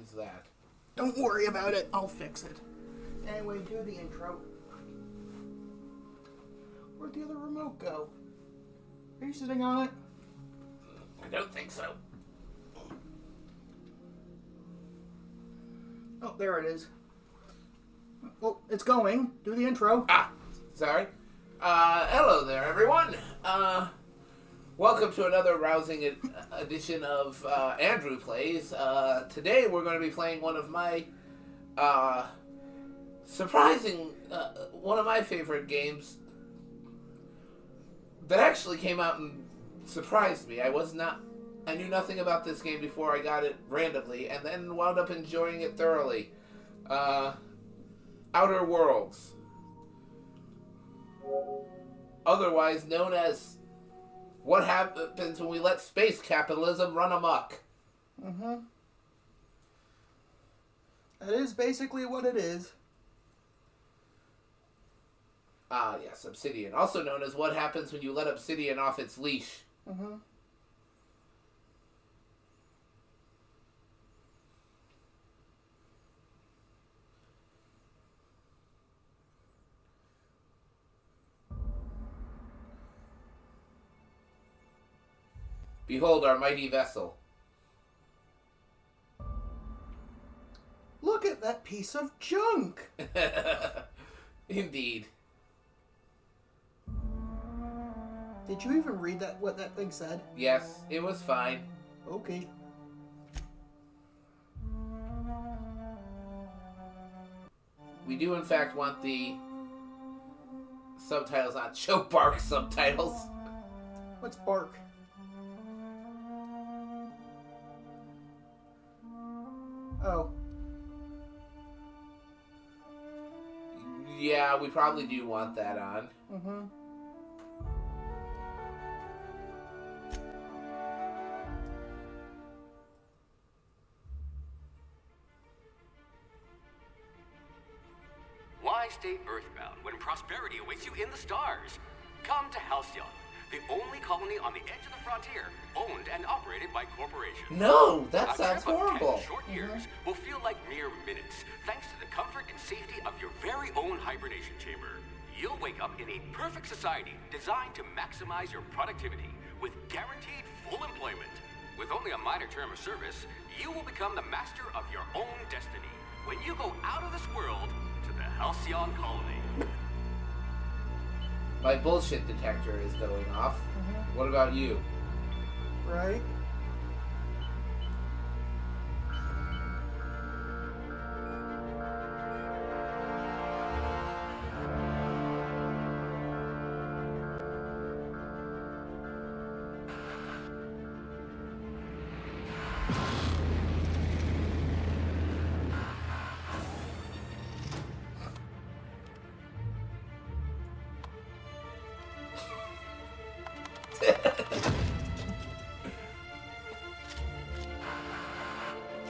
means that? Don't worry about it. I'll fix it. Anyway, do the intro. Where'd the other remote go? Are you sitting on it? I don't think so. Oh, there it is. Well, it's going. Do the intro. Ah, sorry. Hello there, everyone. Welcome to another rousing edition of Andrew Plays. Today we're going to be playing one of my one of my favorite games that actually came out and surprised me. I knew nothing about this game before I got it randomly, and then wound up enjoying it thoroughly. Outer Worlds. Otherwise known as What Happens When We Let Space Capitalism Run Amok. Mm-hmm. That is basically what it is. Ah, yes, Obsidian. Also known as What Happens When You Let Obsidian Off Its Leash. Mm-hmm. Behold our mighty vessel. Look at that piece of junk! Indeed. Did you even read what that thing said? Yes, it was fine. Okay. We do in fact want the subtitles on show bark subtitles. What's bark? Oh. Yeah, we probably do want that on. Mm-hmm. Why stay earthbound when prosperity awaits you in the stars? Come to Halcyon, the only colony on the edge of the frontier, owned and operated by corporations. No, that A sounds trip of 10 horrible. short years will feel like mere minutes, thanks to the comfort and safety of your very own hibernation chamber. You'll wake up in a perfect society designed to maximize your productivity with guaranteed full employment. With only a minor term of service, you will become the master of your own destiny when you go out of this world to the Halcyon colony. My bullshit detector is going off. Mm-hmm. What about you? Right?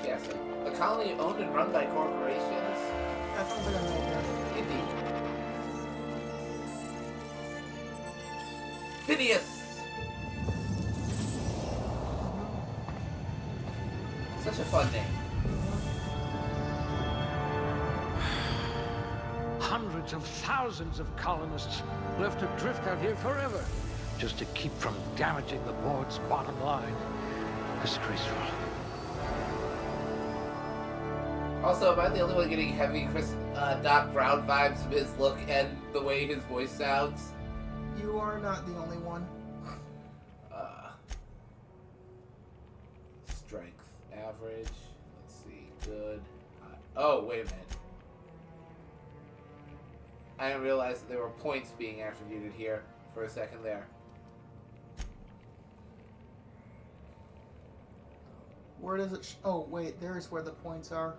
Yes, a colony owned and run by corporations. That sounds like a nightmare. Indeed. Phineas! Such a fun name. Hundreds of thousands of colonists left adrift out here forever, just to keep from damaging the board's bottom line. Disgraceful. Also, am I the only one getting heavy Doc Brown vibes from his look and the way his voice sounds? You are not the only one. Strength. Average. Let's see. Good. Oh, wait a minute. I didn't realize that there were points being attributed here for a second there. Where does it... oh, wait. There's where the points are.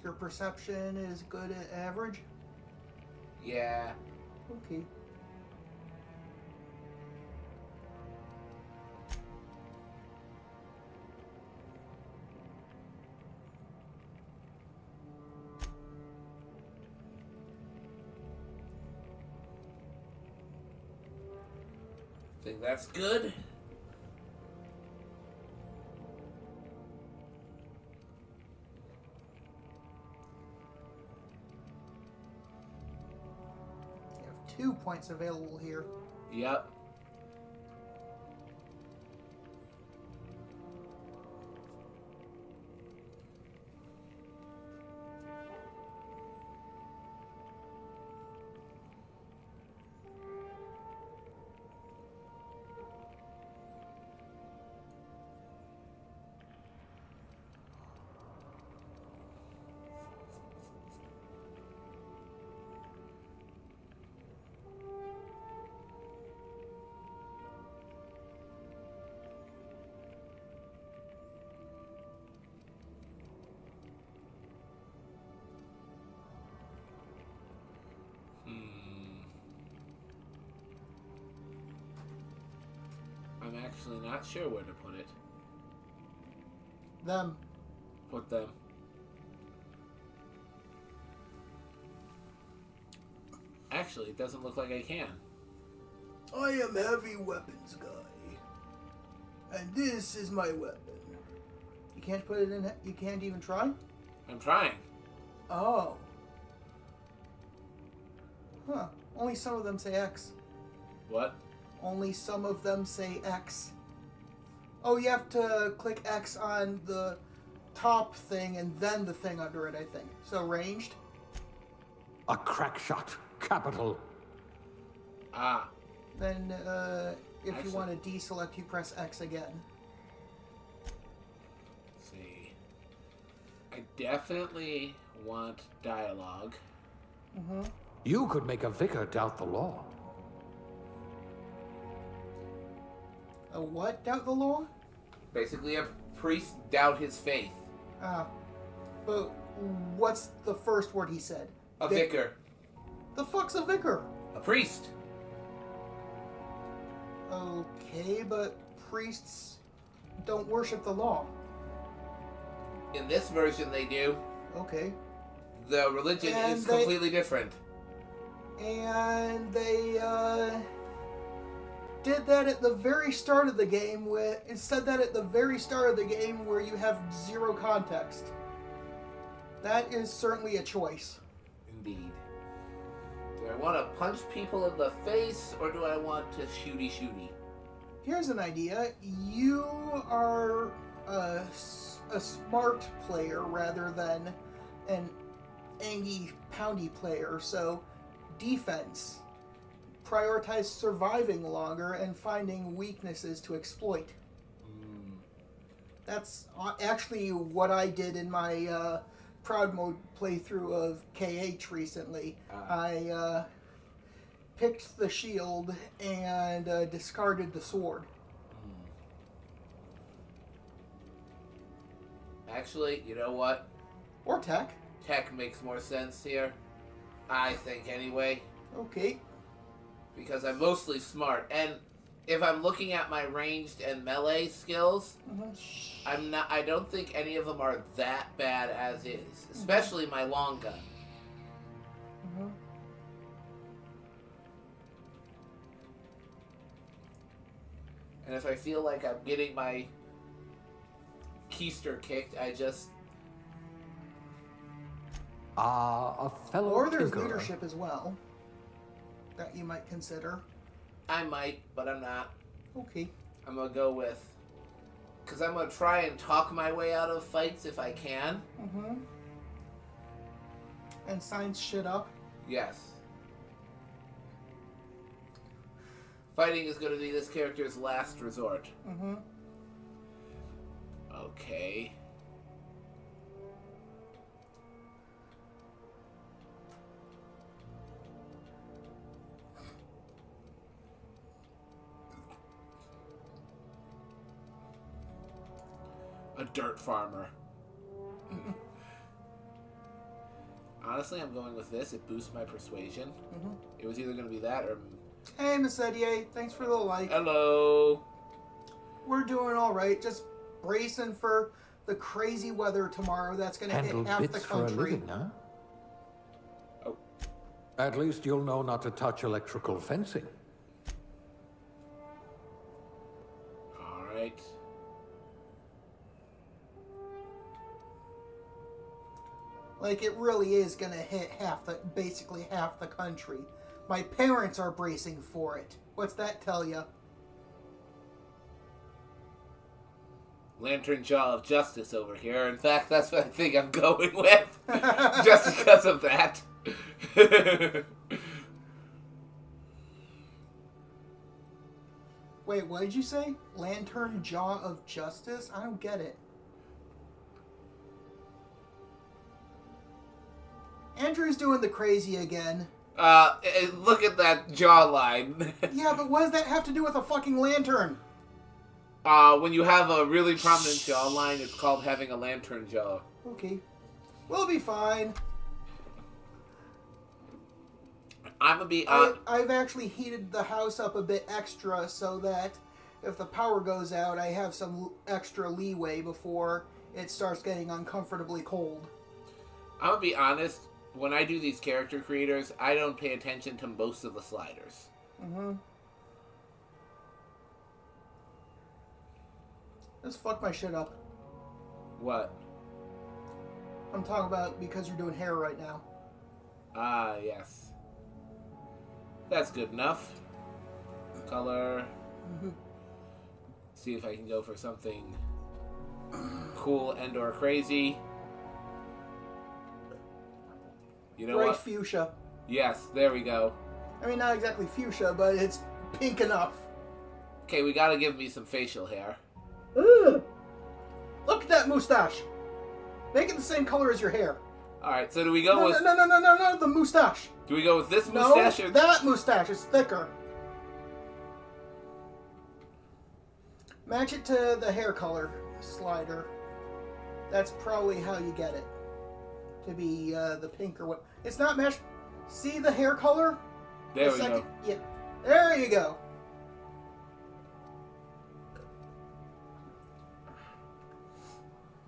Your perception is good at average? Yeah. Okay. Think that's good? You have 2 points available here. Yep. I'm actually not sure where to put it. Them. Put them. Actually, it doesn't look like I can. I am heavy weapons guy. And this is my weapon. You can't put it in... You can't even try? I'm trying. Oh. Huh. Only some of them say X. What? Only some of them say X. Oh, you have to click X on the top thing and then the thing under it, I think. So ranged. A crack shot. Capital. Ah. Then if Actually- you want to deselect, you press X again. Let's see. I definitely want dialogue. Mm-hmm. You could make a vicar doubt the law. A what? Doubt the law? Basically, a priest doubt his faith. Ah. But what's the first word he said? A vicar. The fuck's a vicar? A priest. Okay, but priests don't worship the law. In this version, they do. Okay. The religion And is they- completely different. And they did that at the very start of the game and said that at the very start of the game where you have zero context. That is certainly a choice. Indeed. Do I want to punch people in the face, or do I want to shooty? Here's an idea. You are a smart player rather than an angy-poundy player, so defense. Prioritize surviving longer and finding weaknesses to exploit. That's actually what I did in my Proud Mode playthrough of KH recently. I picked the shield and discarded the sword. Actually, you know what? Or tech. Tech makes more sense here. I think anyway. Okay. Because I'm mostly smart. And if I'm looking at my ranged and melee skills, I don't think any of them are that bad as is. Especially my long gun. Mm-hmm. And if I feel like I'm getting my keister kicked, I just... A fellow Or there's tinkerer. leadership as well that you might consider. I might, but I'm not. Okay. I'm gonna go with... Because I'm gonna try and talk my way out of fights if I can. Mm-hmm. And signs shit up. Yes. Fighting is gonna be this character's last resort. Mm-hmm. Okay. A dirt farmer. Honestly, I'm going with this. It boosts my persuasion. It was either going to be that or... Hey, Miss Edier. Thanks for the like. Hello. We're doing all right. Just bracing for the crazy weather tomorrow. That's going to hit half the For a country. living, huh? Oh. At least you'll know not to touch electrical fencing. All right. Like, it really is going to hit basically half the country. My parents are bracing for it. What's that tell you? Lantern Jaw of Justice over here. In fact, that's what I think I'm going with. Just because of that. Wait, what did you say? Lantern Jaw of Justice? I don't get it. Andrew's doing the crazy again. Look at that jawline. Yeah, but what does that have to do with a fucking lantern? When you have a really prominent jawline, it's called having a lantern jaw. Okay. We'll be fine. I'm gonna be, I've actually heated the house up a bit extra so that if the power goes out, I have some extra leeway before it starts getting uncomfortably cold. I'm gonna be honest, when I do these character creators, I don't pay attention to most of the sliders. Let's fuck my shit up. What? I'm talking about because you're doing hair right now. Ah, yes. That's good enough. Color. See if I can go for something cool and or crazy. You know Bright what? fuchsia. Yes, there we go. I mean, not exactly fuchsia, but it's pink enough. Okay, we gotta give me some facial hair. Ugh. Look at that mustache. Make it the same color as your hair. Alright, so do we go with... No, the mustache. Do we go with this No, mustache or... that mustache is thicker. Match it to the hair color slider. That's probably how you get it. To be the pink or what. It's not matched. See the hair color? There we go. Yeah. There you go.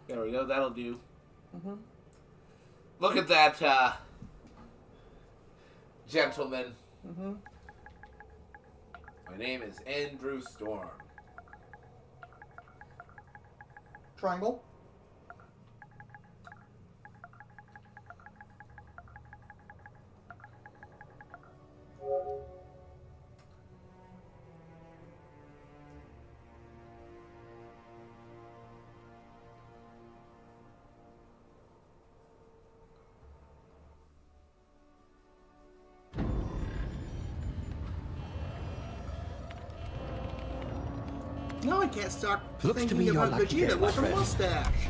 There we go, that'll do. Look at that, gentleman. My name is Andrew Storm. Triangle. No, I can't stop Looks to thinking me you're about lucky Vegeta there, my with a friend. mustache.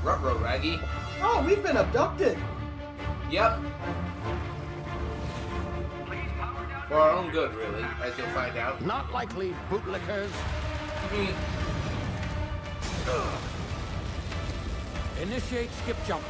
Ruh-roh, Raggy. Oh, we've been abducted. Yep. For our own good, really, as you'll find out. Not likely, bootlickers. Initiate skip jump.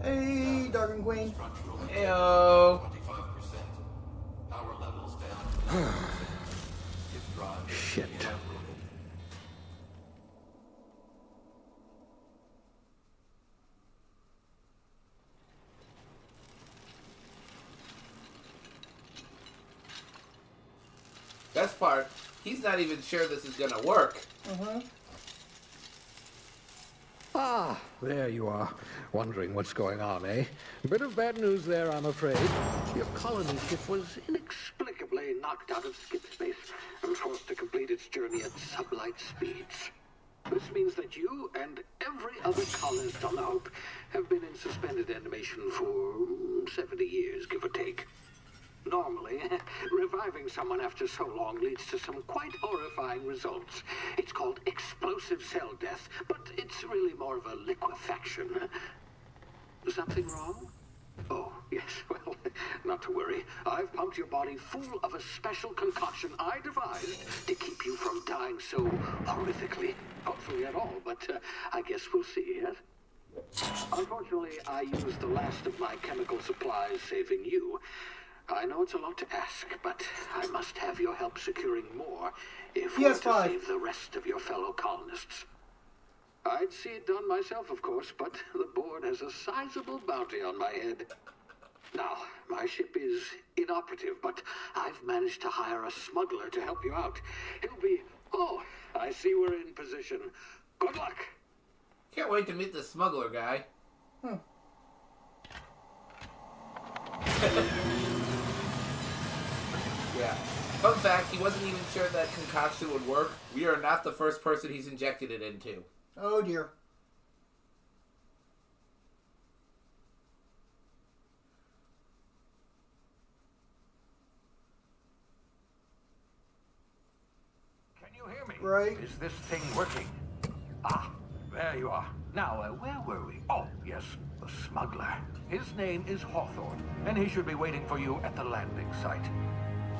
Hey, Darkin Queen. Heyo. Shit. Best part, he's not even sure this is gonna work. Ah, there you are. Wondering what's going on, eh? Bit of bad news there, I'm afraid. Your colony ship was inexplicably knocked out of skip space and forced to complete its journey at sublight speeds. This means that you and every other colonist on the Hope have been in suspended animation for 70 years, give or take. Normally, reviving someone after so long leads to some quite horrifying results. It's called explosive cell death, but it's really more of a liquefaction. Something wrong? Oh, yes, well, not to worry. I've pumped your body full of a special concoction I devised to keep you from dying so horrifically. Hopefully at all, but I guess we'll see, yes? Unfortunately, I used the last of my chemical supplies saving you. I know it's a lot to ask, but I must have your help securing more if we're to save the rest of your fellow colonists. I'd see it done myself, of course, but the board has a sizable bounty on my head. Now, my ship is inoperative, but I've managed to hire a smuggler to help you out. He'll be... Oh, I see we're in position. Good luck! Can't wait to meet the smuggler guy. Yeah. Fun fact, he wasn't even sure that concoction would work. We are not the first person he's injected it into. Oh dear. Can you hear me? Right. Is this thing working? Ah, there you are. Now, where were we? Oh, yes, the smuggler. His name is Hawthorne, and he should be waiting for you at the landing site.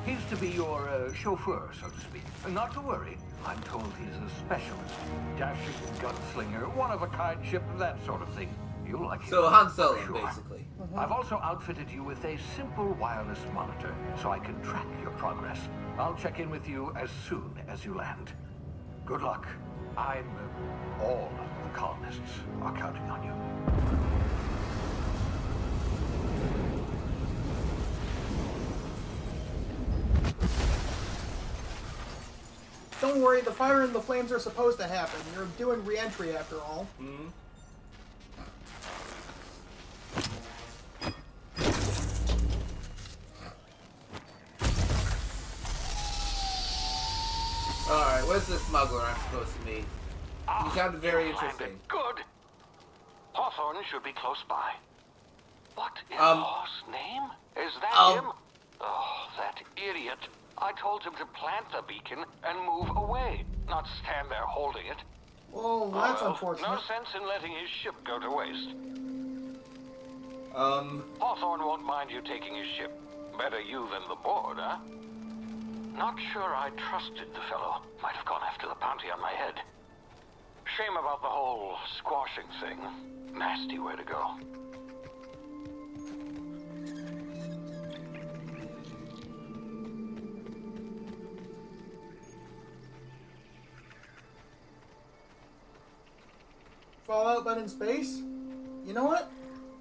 He's to be your chauffeur, so to speak. Not to worry. I'm told he's a specialist. Dashing gunslinger, one-of-a-kind ship, that sort of thing. You'll like him. So Han Solo, Sure. basically. I've also outfitted you with a simple wireless monitor, so I can track your progress. I'll check in with you as soon as you land. Good luck. All the colonists are counting on you. Don't worry, the fire and the flames are supposed to happen. You're doing re-entry after all. Mm-hmm. Alright, where's the smuggler I'm supposed to meet? He sounded very interesting. Good. Hawthorne should be close by. What in Haw's name? Is that him? Oh, that idiot. I told him to plant the beacon and move away, not stand there holding it. Well, that's unfortunate. No sense in letting his ship go to waste. Hawthorne won't mind you taking his ship. Better you than the board, huh? Not sure I trusted the fellow. Might have gone after the bounty on my head. Shame about the whole squashing thing. Nasty way to go. Fallout but in space? You know what?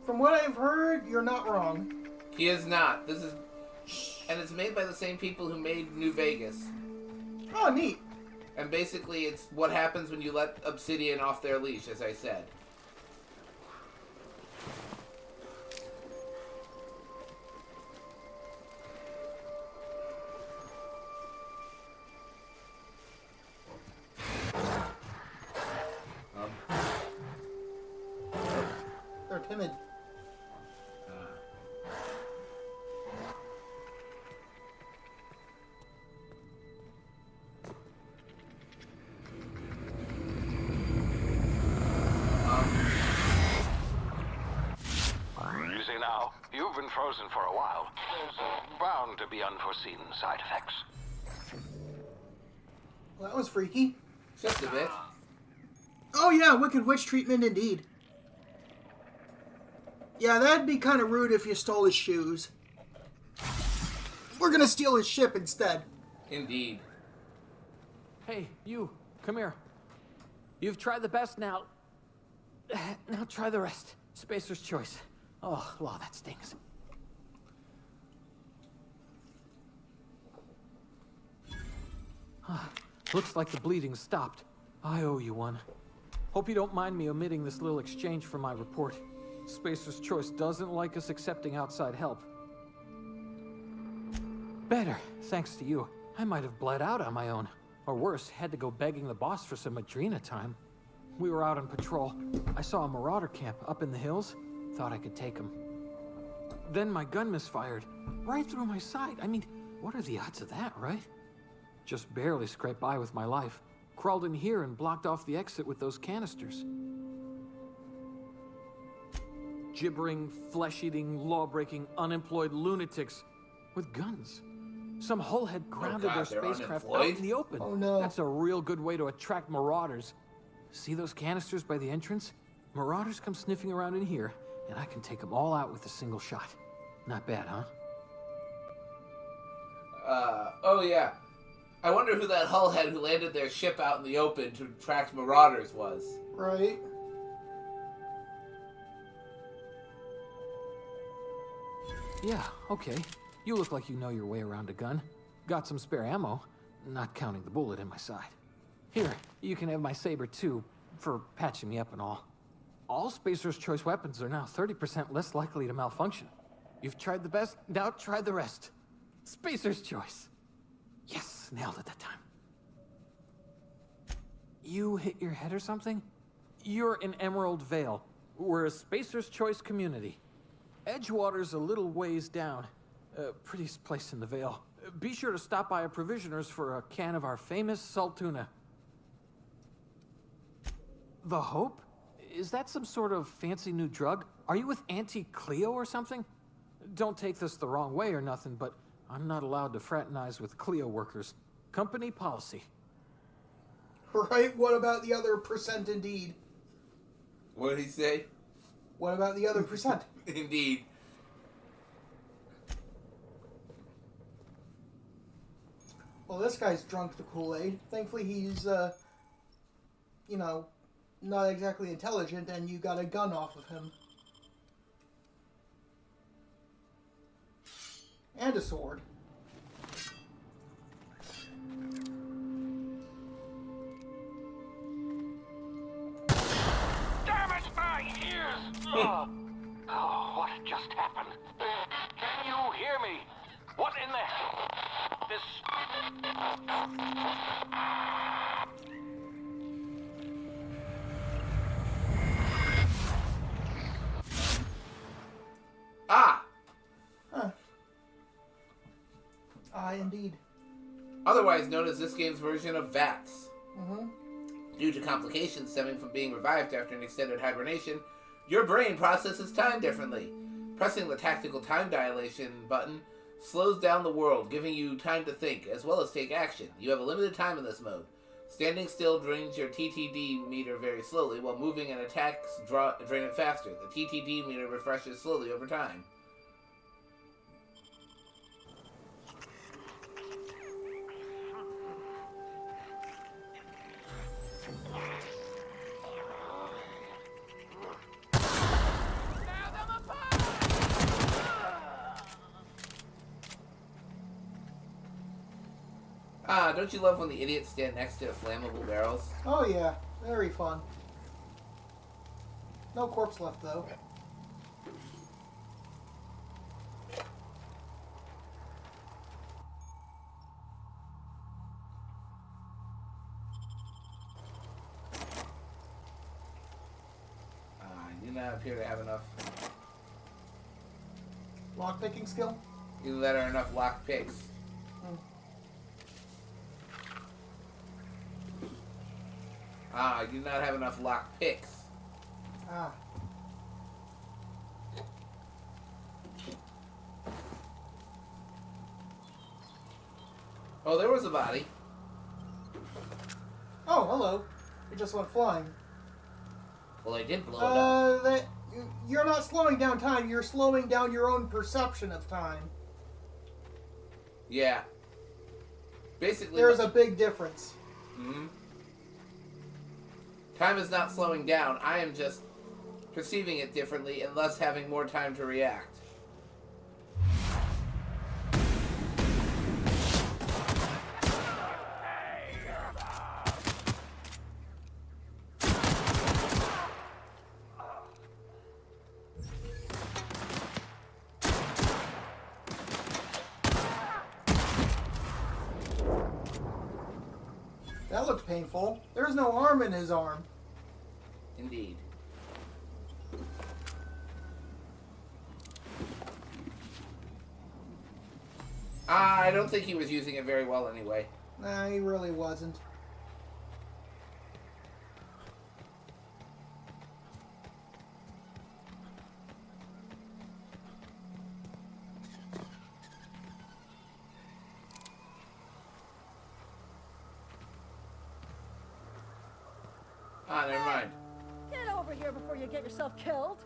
From what I've heard, you're not wrong. He is not. This is... And it's made by the same people who made New Vegas. Oh, neat. And basically, it's what happens when you let Obsidian off their leash, as I said. They're timid. Easy now. You've been frozen for a while. There's bound to be unforeseen side effects. Well, that was freaky. Just a bit. Oh yeah, Wicked Witch treatment indeed. Yeah, that'd be kind of rude if you stole his shoes. We're gonna steal his ship instead. Indeed. Hey, you, come here. You've tried the best now. Now try the rest. Spacer's choice. Oh, wow, that stings. Looks like the bleeding stopped. I owe you one. Hope you don't mind me omitting this little exchange from my report. Spacer's choice doesn't like us accepting outside help. Better, thanks to you. I might have bled out on my own. Or worse, had to go begging the boss for some Adrena time. We were out on patrol. I saw a marauder camp up in the hills. Thought I could take him. Then my gun misfired. Right through my side. I mean, what are the odds of that, right? Just barely scraped by with my life. Crawled in here and blocked off the exit with those canisters. Gibbering, flesh-eating, law-breaking, unemployed lunatics with guns. Some hullhead grounded their spacecraft out in the open. Oh no. That's a real good way to attract marauders. See those canisters by the entrance? Marauders come sniffing around in here, and I can take them all out with a single shot. Not bad, huh? Oh yeah. I wonder who that hullhead who landed their ship out in the open to attract marauders was. Right. Yeah, okay. You look like you know your way around a gun. Got some spare ammo, not counting the bullet in my side. Here, you can have my saber too, for patching me up and all. All Spacer's Choice weapons are now 30% less likely to malfunction. You've tried the best, now try the rest. Spacer's Choice. Yes, nailed it that time. You hit your head or something? You're in Emerald Vale. We're a Spacer's Choice community. Edgewater's a little ways down. Prettiest place in the Vale. Be sure to stop by a provisioner's for a can of our famous salt tuna. The Hope? Is that some sort of fancy new drug? Are you with Auntie Cleo or something? Don't take this the wrong way or nothing, but I'm not allowed to fraternize with Cleo workers. Company policy. Right? What about the other percent indeed? What did he say? What about the other percent? Indeed. Well, this guy's drunk the Kool-Aid. Thankfully, he's, you know, not exactly intelligent, and you got a gun off of him. And a sword. Damn it, my ears! Oh, what just happened? Can you hear me? What in the... This... Ah! Huh. Aye, indeed. Otherwise known as this game's version of VATS. Mm-hmm. Due to complications stemming from being revived after an extended hibernation, your brain processes time differently. Pressing the tactical time dilation button slows down the world, giving you time to think, as well as take action. You have a limited time in this mode. Standing still drains your TTD meter very slowly, while moving and attacks drain it faster. The TTD meter refreshes slowly over time. Ah, don't you love when the idiots stand next to flammable barrels? Oh, yeah. Very fun. No corpse left, though. You do not appear to have enough. Lockpicking skill? Either that or enough lock picks. Ah, you do not have enough lock picks. Ah. Oh, there was a body. Oh, hello. It just went flying. Well, they did blow it up. You're not slowing down time, you're slowing down your own perception of time. Yeah. Basically, There's a big difference. Mm-hmm. Time is not slowing down. I am just perceiving it differently and thus having more time to react. That looked painful. There's no arm in his arm. Indeed. I don't think he was using it very well anyway. Nah, he really wasn't. Ah, never mind. Get over here before you get yourself killed.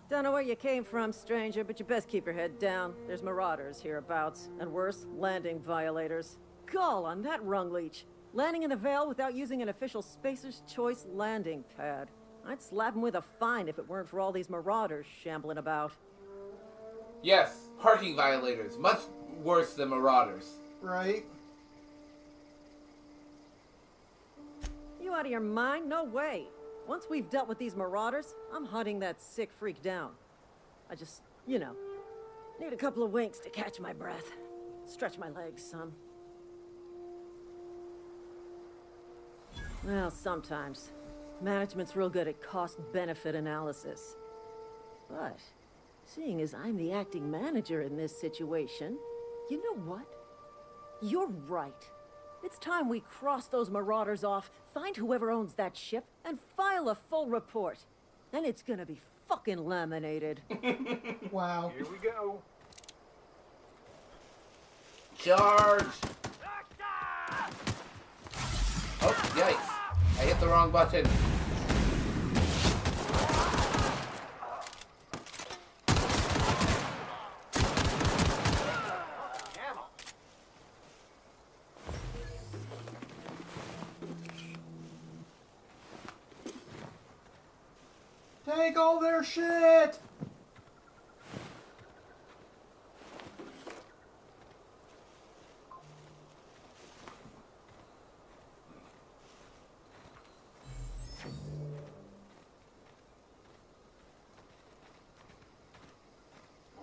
Don't know where you came from, stranger, but you best keep your head down. There's marauders hereabouts, and worse, landing violators. Gall on that rung leech. Landing in the Vale without using an official Spacer's Choice landing pad. I'd slap him with a fine if it weren't for all these marauders shambling about. Yes, parking violators. Much worse than marauders. Right? You out of your mind? No way. Once we've dealt with these marauders, I'm hunting that sick freak down. I just, you know, need a couple of winks to catch my breath. Stretch my legs, son. Well, sometimes. Management's real good at cost-benefit analysis. But, seeing as I'm the acting manager in this situation, you know what? You're right. It's time we cross those marauders off, find whoever owns that ship, and file a full report. Then it's gonna be fucking laminated. Wow. Here we go. Charge! Oh, yikes. I hit the wrong button. Take all their shit!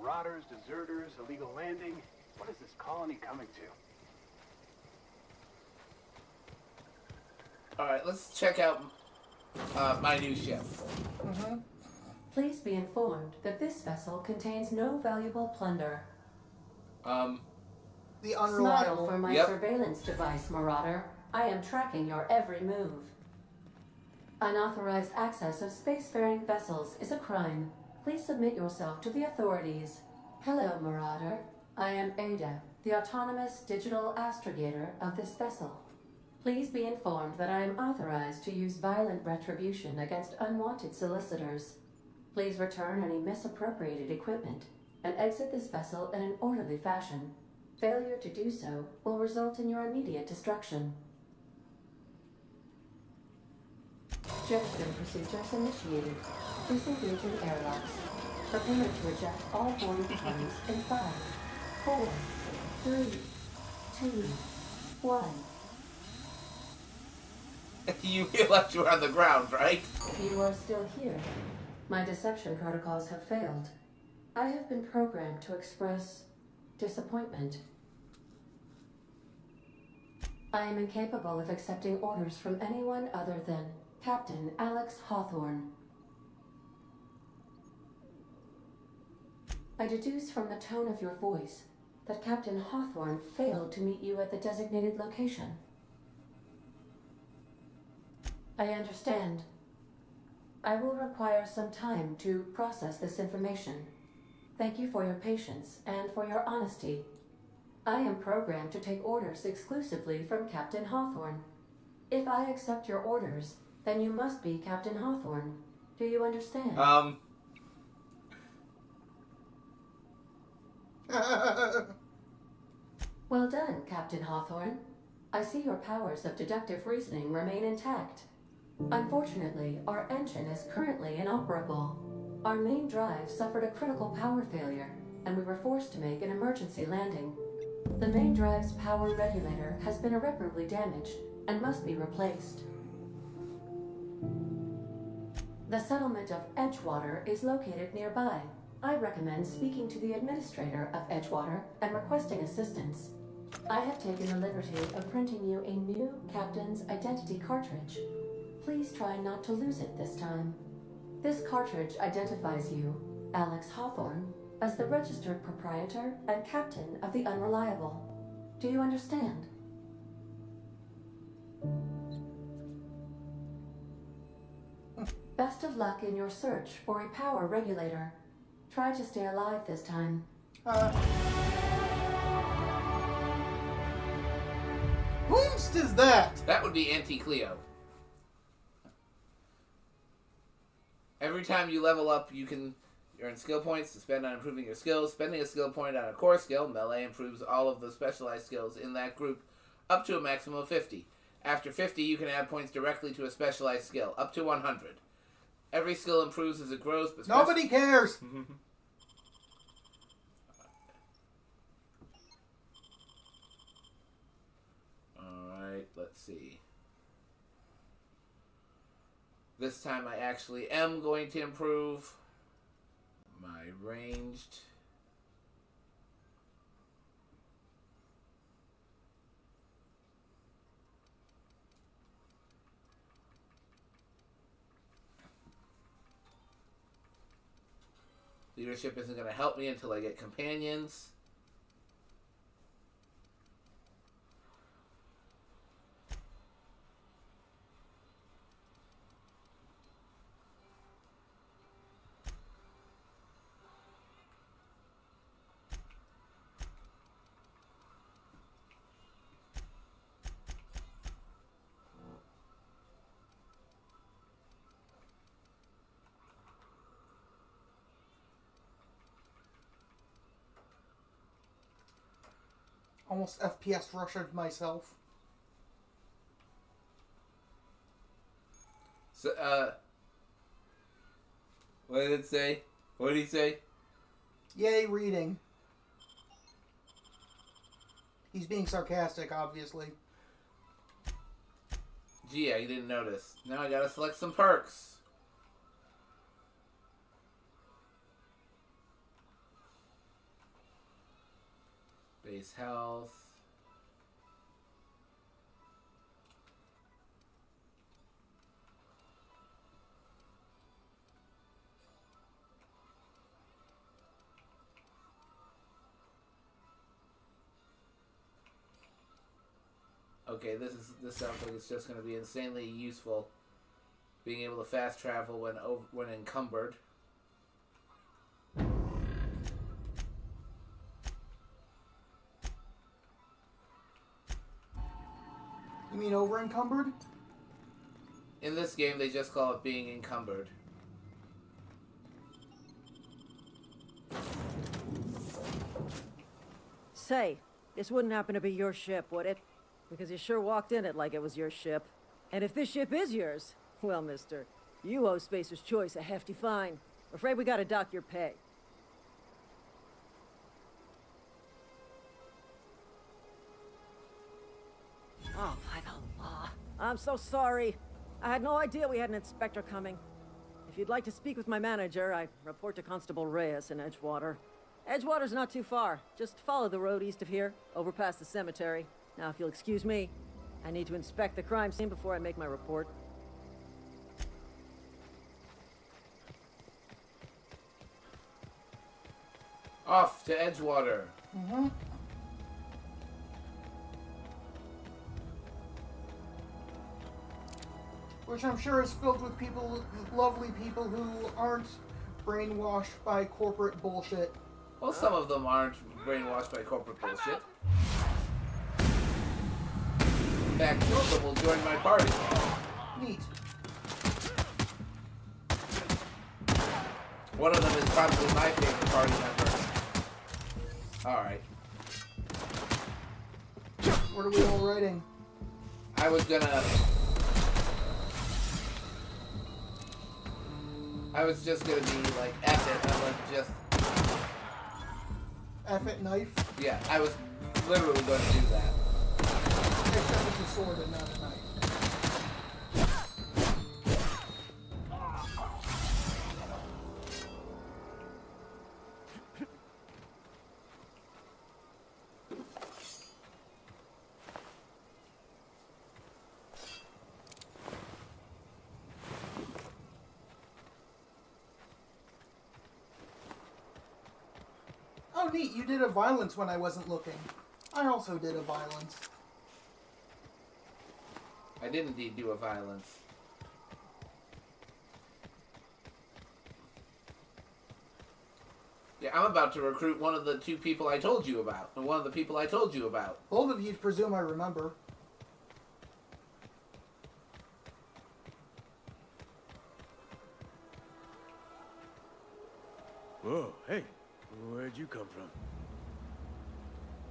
Marauders, deserters, illegal landing. What is this colony coming to? Alright, let's check out my new ship. Please be informed that this vessel contains no valuable plunder. The Smile unreliable. for my Yep. surveillance device, Marauder. I am tracking your every move. Unauthorized access of spacefaring vessels is a crime. Please submit yourself to the authorities. Hello, Marauder. I am Ada, the autonomous digital astrogator of this vessel. Please be informed that I am authorized to use violent retribution against unwanted solicitors. Please return any misappropriated equipment and exit this vessel in an orderly fashion. Failure to do so will result in your immediate destruction. Jetstream procedures initiated. Disengaging airlocks. Prepare to eject all boarding parties in 5, 4, 3, 2, 1. You realize you're on the ground, right? You are still here. My deception protocols have failed. I have been programmed to express disappointment. I am incapable of accepting orders from anyone other than Captain Alex Hawthorne. I deduce from the tone of your voice that Captain Hawthorne failed to meet you at the designated location. I understand. I will require some time to process this information. Thank you for your patience and for your honesty. I am programmed to take orders exclusively from Captain Hawthorne. If I accept your orders, then you must be Captain Hawthorne. Do you understand? Well done, Captain Hawthorne. I see your powers of deductive reasoning remain intact. Unfortunately, our engine is currently inoperable. Our main drive suffered a critical power failure, and we were forced to make an emergency landing. The main drive's power regulator has been irreparably damaged and must be replaced. The settlement of Edgewater is located nearby. I recommend speaking to the administrator of Edgewater and requesting assistance. I have taken the liberty of printing you a new captain's identity cartridge. Please try not to lose it this time. This cartridge identifies you, Alex Hawthorne, as the registered proprietor and captain of the Unreliable. Do you understand? Best of luck in your search for a power regulator. Try to stay alive this time. Whomst is that? That would be Auntie Cleo. Every time you level up, you can earn skill points to spend on improving your skills. Spending a skill point on a core skill, melee, improves all of the specialized skills in that group up to a maximum of 50. After 50, you can add points directly to a specialized skill, up to 100. Every skill improves as it grows, but Nobody cares. Alright, let's see. This time I actually am going to improve my ranged. Leadership isn't going to help me until I get companions. Almost FPS rushed myself. So, what did it say? What did he say? Yay, reading. He's being sarcastic, obviously. Gee, I didn't notice. Now I gotta select some perks. Base health. Okay, this sounds like it's just going to be insanely useful. Being able to fast travel when encumbered. You mean over encumbered? In this game, they just call it being encumbered. Say, this wouldn't happen to be your ship, would it? Because you sure walked in it like it was your ship. And if this ship is yours, well, mister, you owe Spacer's Choice a hefty fine. I'm afraid we gotta dock your pay. Oh, by the law. I'm so sorry. I had no idea we had an inspector coming. If you'd like to speak with my manager, I report to Constable Reyes in Edgewater. Edgewater's not too far. Just follow the road east of here, over past the cemetery. Now, if you'll excuse me, I need to inspect the crime scene before I make my report. Off to Edgewater. Mm-hmm. Which I'm sure is filled with people, lovely people who aren't brainwashed by corporate bullshit. Well, some of them aren't brainwashed by corporate bullshit. In fact, two of them will join my party. Neat. One of them is probably my favorite party member. Alright. What are we all writing? I was just gonna be like, F it, I'm like, just... F it knife? Yeah, I was literally going to do that. Except it's a sword and not a knife. Oh, neat. You did a violence when I wasn't looking. I also did a violence. I did indeed do a violence. Yeah, I'm about to recruit one of the two people I told you about. And one of the people I told you about. Bold of you to presume I remember. Whoa, hey, where'd you come from?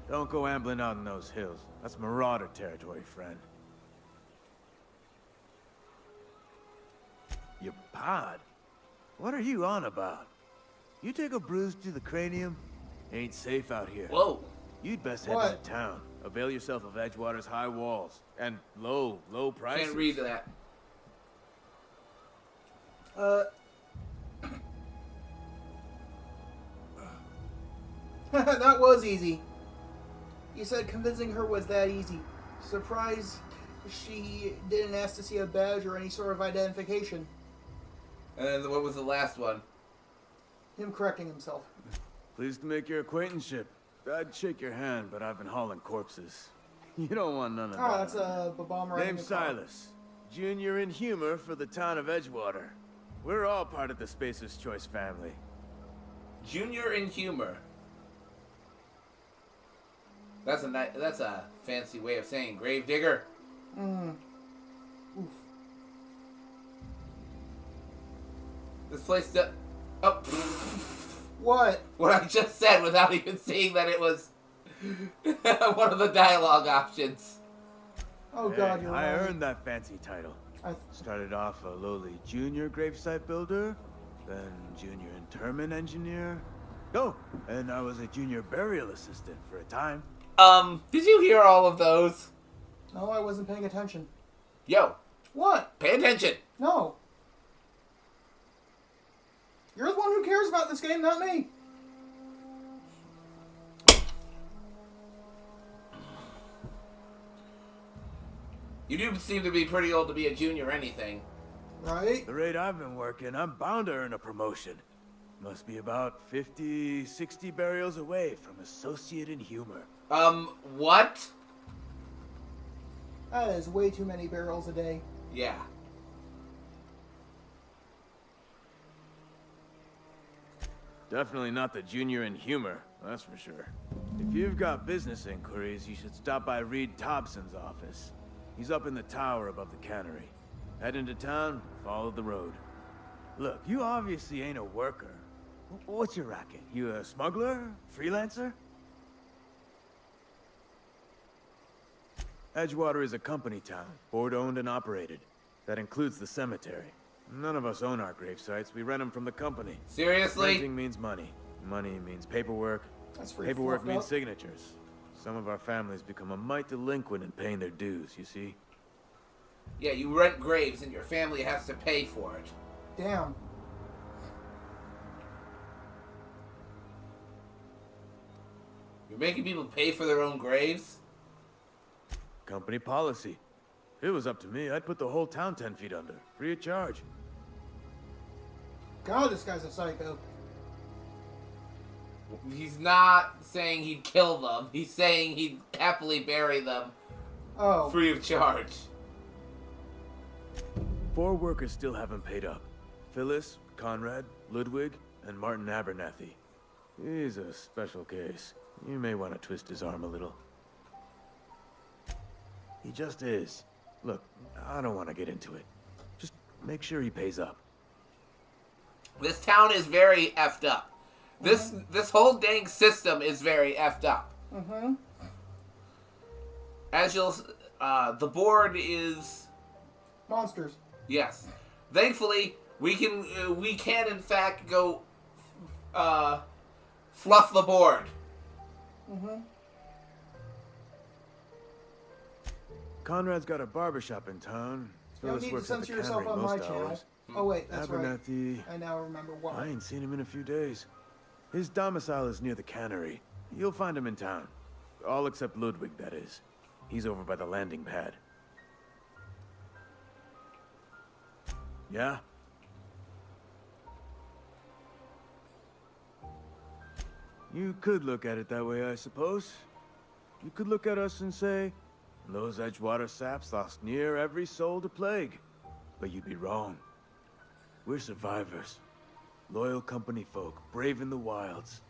Don't go ambling out in those hills. That's marauder territory, friend. Your pod? What are you on about? You take a bruise to the cranium? Ain't safe out here. Whoa. You'd best head What? into town. Avail yourself of Edgewater's high walls. And low prices. Can't read that. That was easy. You said convincing her was that easy. Surprised she didn't ask to see a badge or any sort of identification. And then what was the last one? Him correcting himself. Pleased to make your acquaintanceship. I'd shake your hand, but I've been hauling corpses. You don't want none of that. Oh, that's a bomb riding Name's a car. Silas. Junior in humor for the town of Edgewater. We're all part of the Spacer's Choice family. Junior in humor. That's a fancy way of saying gravedigger. Oof. This place oh. What? What I just said without even seeing that it was one of the dialogue options. Oh Hey, God, you're I right. earned that fancy title. I Started off a lowly junior gravesite builder, then junior interment engineer. Oh, and I was a junior burial assistant for a time. Did you hear all of those? No, I wasn't paying attention. Yo, What? pay attention. No. You're the one who cares about this game, not me. You do seem to be pretty old to be a junior anything. Right? The rate I've been working, I'm bound to earn a promotion. Must be about 50, 60 burials away from associate in humor. What? That is way too many barrels a day. Yeah. Definitely not the junior in humor, that's for sure. If you've got business inquiries, you should stop by Reed Thompson's office. He's up in the tower above the cannery. Head into town, follow the road. Look, you obviously ain't a worker. What's your racket? You a smuggler? Freelancer? Edgewater is a company town, board-owned and operated. That includes the cemetery. None of us own our grave sites. We rent them from the company. Seriously? Renting means money. Money means paperwork. That's pretty Paperwork fluffed means up. signatures. Some of our families become a mite delinquent in paying their dues, you see? Yeah, you rent graves and your family has to pay for it. Damn. You're making people pay for their own graves? Company policy. If it was up to me, I'd put the whole town 10 feet under, free of charge. God, this guy's a psycho. He's not saying he'd kill them. He's saying he'd happily bury them Oh. free of charge. 4 workers still haven't paid up. Phyllis, Conrad, Ludwig, and Martin Abernathy. He's a special case. You may want to twist his arm a little. He just is. Look, I don't want to get into it. Just make sure he pays up. This town is very effed up. This whole dang system is very effed up. Mm-hmm. As you'll, the board is Monsters. yes. Thankfully, we can in fact go, fluff the board. Mm-hmm. Conrad's got a barbershop in town. You don't Phyllis need to works at the censor yourself cannery on my most channel. hours. Oh wait, that's right. Abernathy. I now remember why. I ain't seen him in a few days. His domicile is near the cannery. You'll find him in town. All except Ludwig, that is. He's over by the landing pad. Yeah? You could look at it that way, I suppose. You could look at us and say, those Edgewater saps lost near every soul to plague. But you'd be wrong. We're survivors. Loyal company folk, braving the wilds.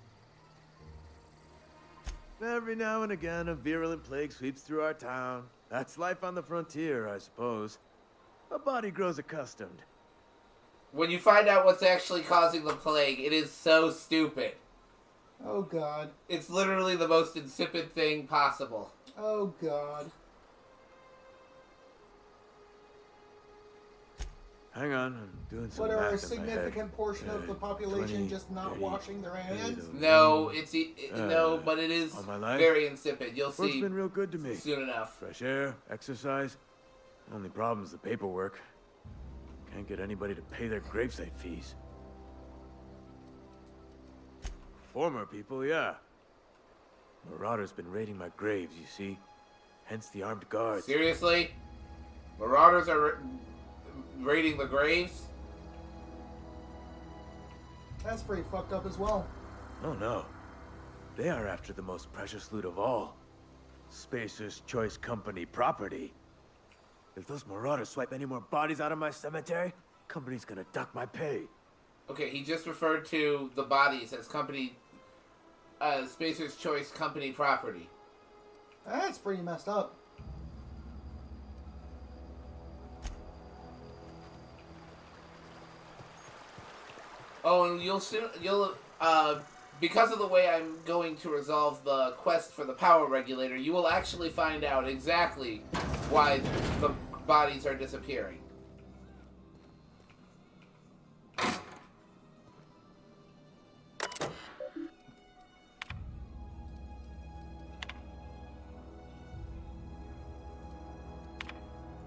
Every now and again, a virulent plague sweeps through our town. That's life on the frontier, I suppose. A body grows accustomed. When you find out what's actually causing the plague, it is so stupid. Oh, God. It's literally the most insipid thing possible. Oh, God. Hang on, I'm doing some What, are a math in my head. significant portion of the population 20, just not 30, washing their hands? No, no, but it is all my life? very insipid. You'll Work's see been real good to me. soon enough. Fresh air, exercise. Only problem's the paperwork. Can't get anybody to pay their gravesite fees. Former people, yeah. Marauders been raiding my graves, you see. Hence the armed guards. Seriously? Marauders are raiding the graves? That's pretty fucked up as well. Oh no. They are after the most precious loot of all. Spacer's Choice Company property. If those marauders swipe any more bodies out of my cemetery, company's gonna duck my pay. Okay, he just referred to the bodies as Spacer's Choice Company property. That's pretty messed up. Oh, and because of the way I'm going to resolve the quest for the power regulator, you will actually find out exactly why the bodies are disappearing.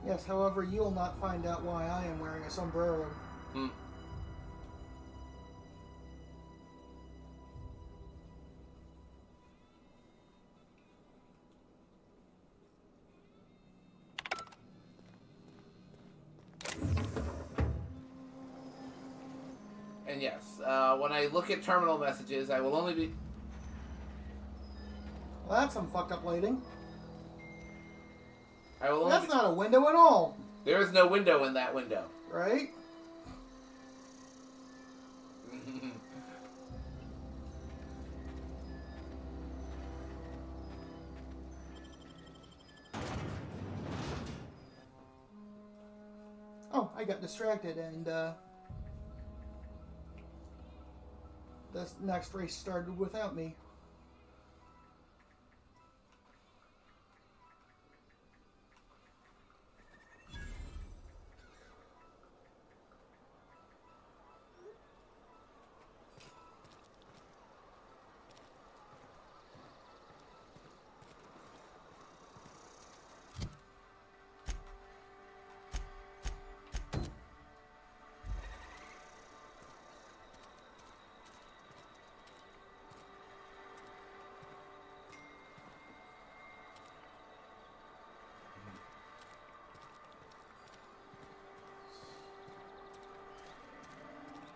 Yes, however, you'll not find out why I am wearing a sombrero. Hmm. And yes, when I look at terminal messages, I will only be... Well, that's some fucked up lighting. I will only That's not a window at all. There is no window in that window. Right? Oh, I got distracted and this next race started without me.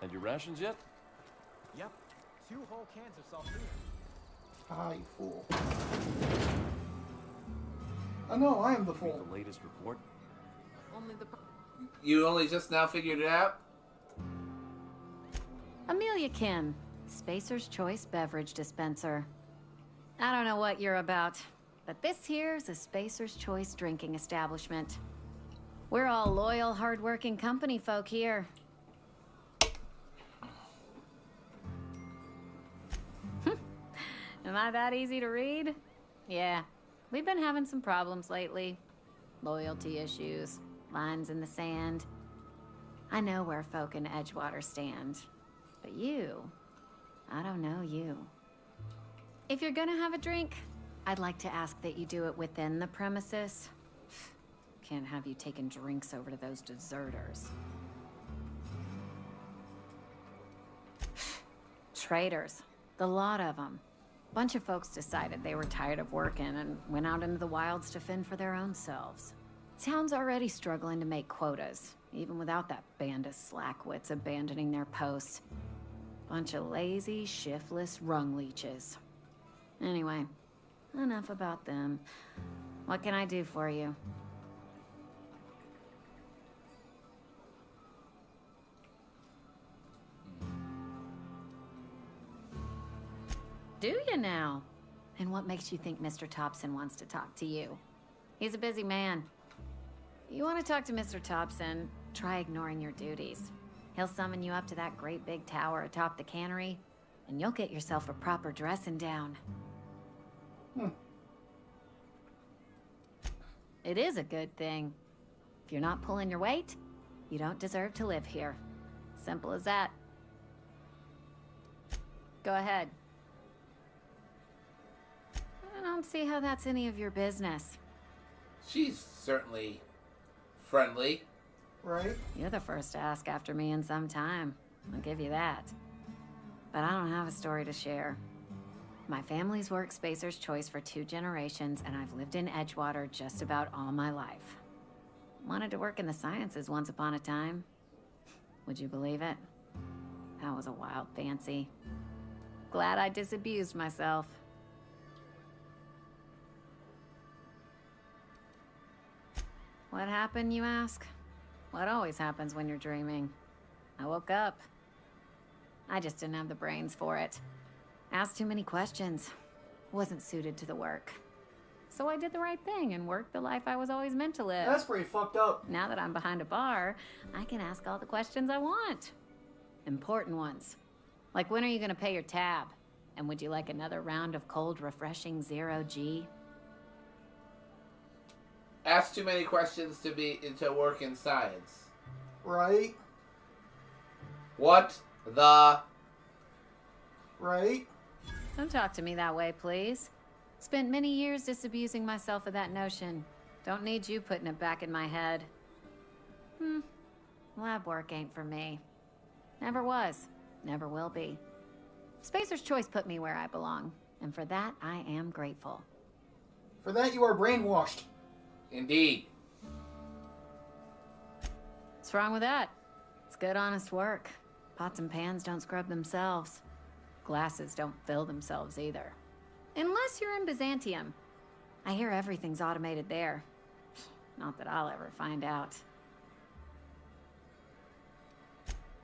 Had your rations yet? Yep. 2 whole cans of saltine. Ah, you fool. Oh no, I am the fool. The latest report? You only just now figured it out? Amelia Kim, Spacer's Choice Beverage Dispenser. I don't know what you're about, but this here's a Spacer's Choice drinking establishment. We're all loyal, hard-working company folk here. Am I that easy to read? Yeah, we've been having some problems lately. Loyalty issues, lines in the sand. I know where folk in Edgewater stand. But you, I don't know you. If you're gonna have a drink, I'd like to ask that you do it within the premises. Can't have you taking drinks over to those deserters. Traitors, the lot of them. Bunch of folks decided they were tired of working and went out into the wilds to fend for their own selves. Town's already struggling to make quotas, even without that band of slackwits abandoning their posts. Bunch of lazy, shiftless rung leeches. Anyway, enough about them. What can I do for you? Do you now? And what makes you think Mr. Thompson wants to talk to you? He's a busy man. You want to talk to Mr. Thompson, try ignoring your duties. He'll summon you up to that great big tower atop the cannery, and you'll get yourself a proper dressing down. It is a good thing. If you're not pulling your weight, you don't deserve to live here. Simple as that. Go ahead. I don't see how that's any of your business. She's certainly friendly. Right? You're the first to ask after me in some time. I'll give you that. But I don't have a story to share. My family's worked Spacer's Choice for 2 generations, and I've lived in Edgewater just about all my life. Wanted to work in the sciences once upon a time. Would you believe it? That was a wild fancy. Glad I disabused myself. What happened, you ask? What always happens when you're dreaming? I woke up. I just didn't have the brains for it. Asked too many questions. Wasn't suited to the work. So I did the right thing and worked the life I was always meant to live. That's pretty fucked up. Now that I'm behind a bar, I can ask all the questions I want. Important ones. Like, when are you gonna pay your tab? And would you like another round of cold, refreshing 0G? Ask too many questions to work in science. Right? What the? Right? Don't talk to me that way, please. Spent many years disabusing myself of that notion. Don't need you putting it back in my head. Lab work ain't for me. Never was. Never will be. Spacer's Choice put me where I belong, and for that, I am grateful. For that, you are brainwashed. Indeed. What's wrong with that? It's good, honest work. Pots and pans don't scrub themselves. Glasses don't fill themselves either. Unless you're in Byzantium. I hear everything's automated there. Not that I'll ever find out.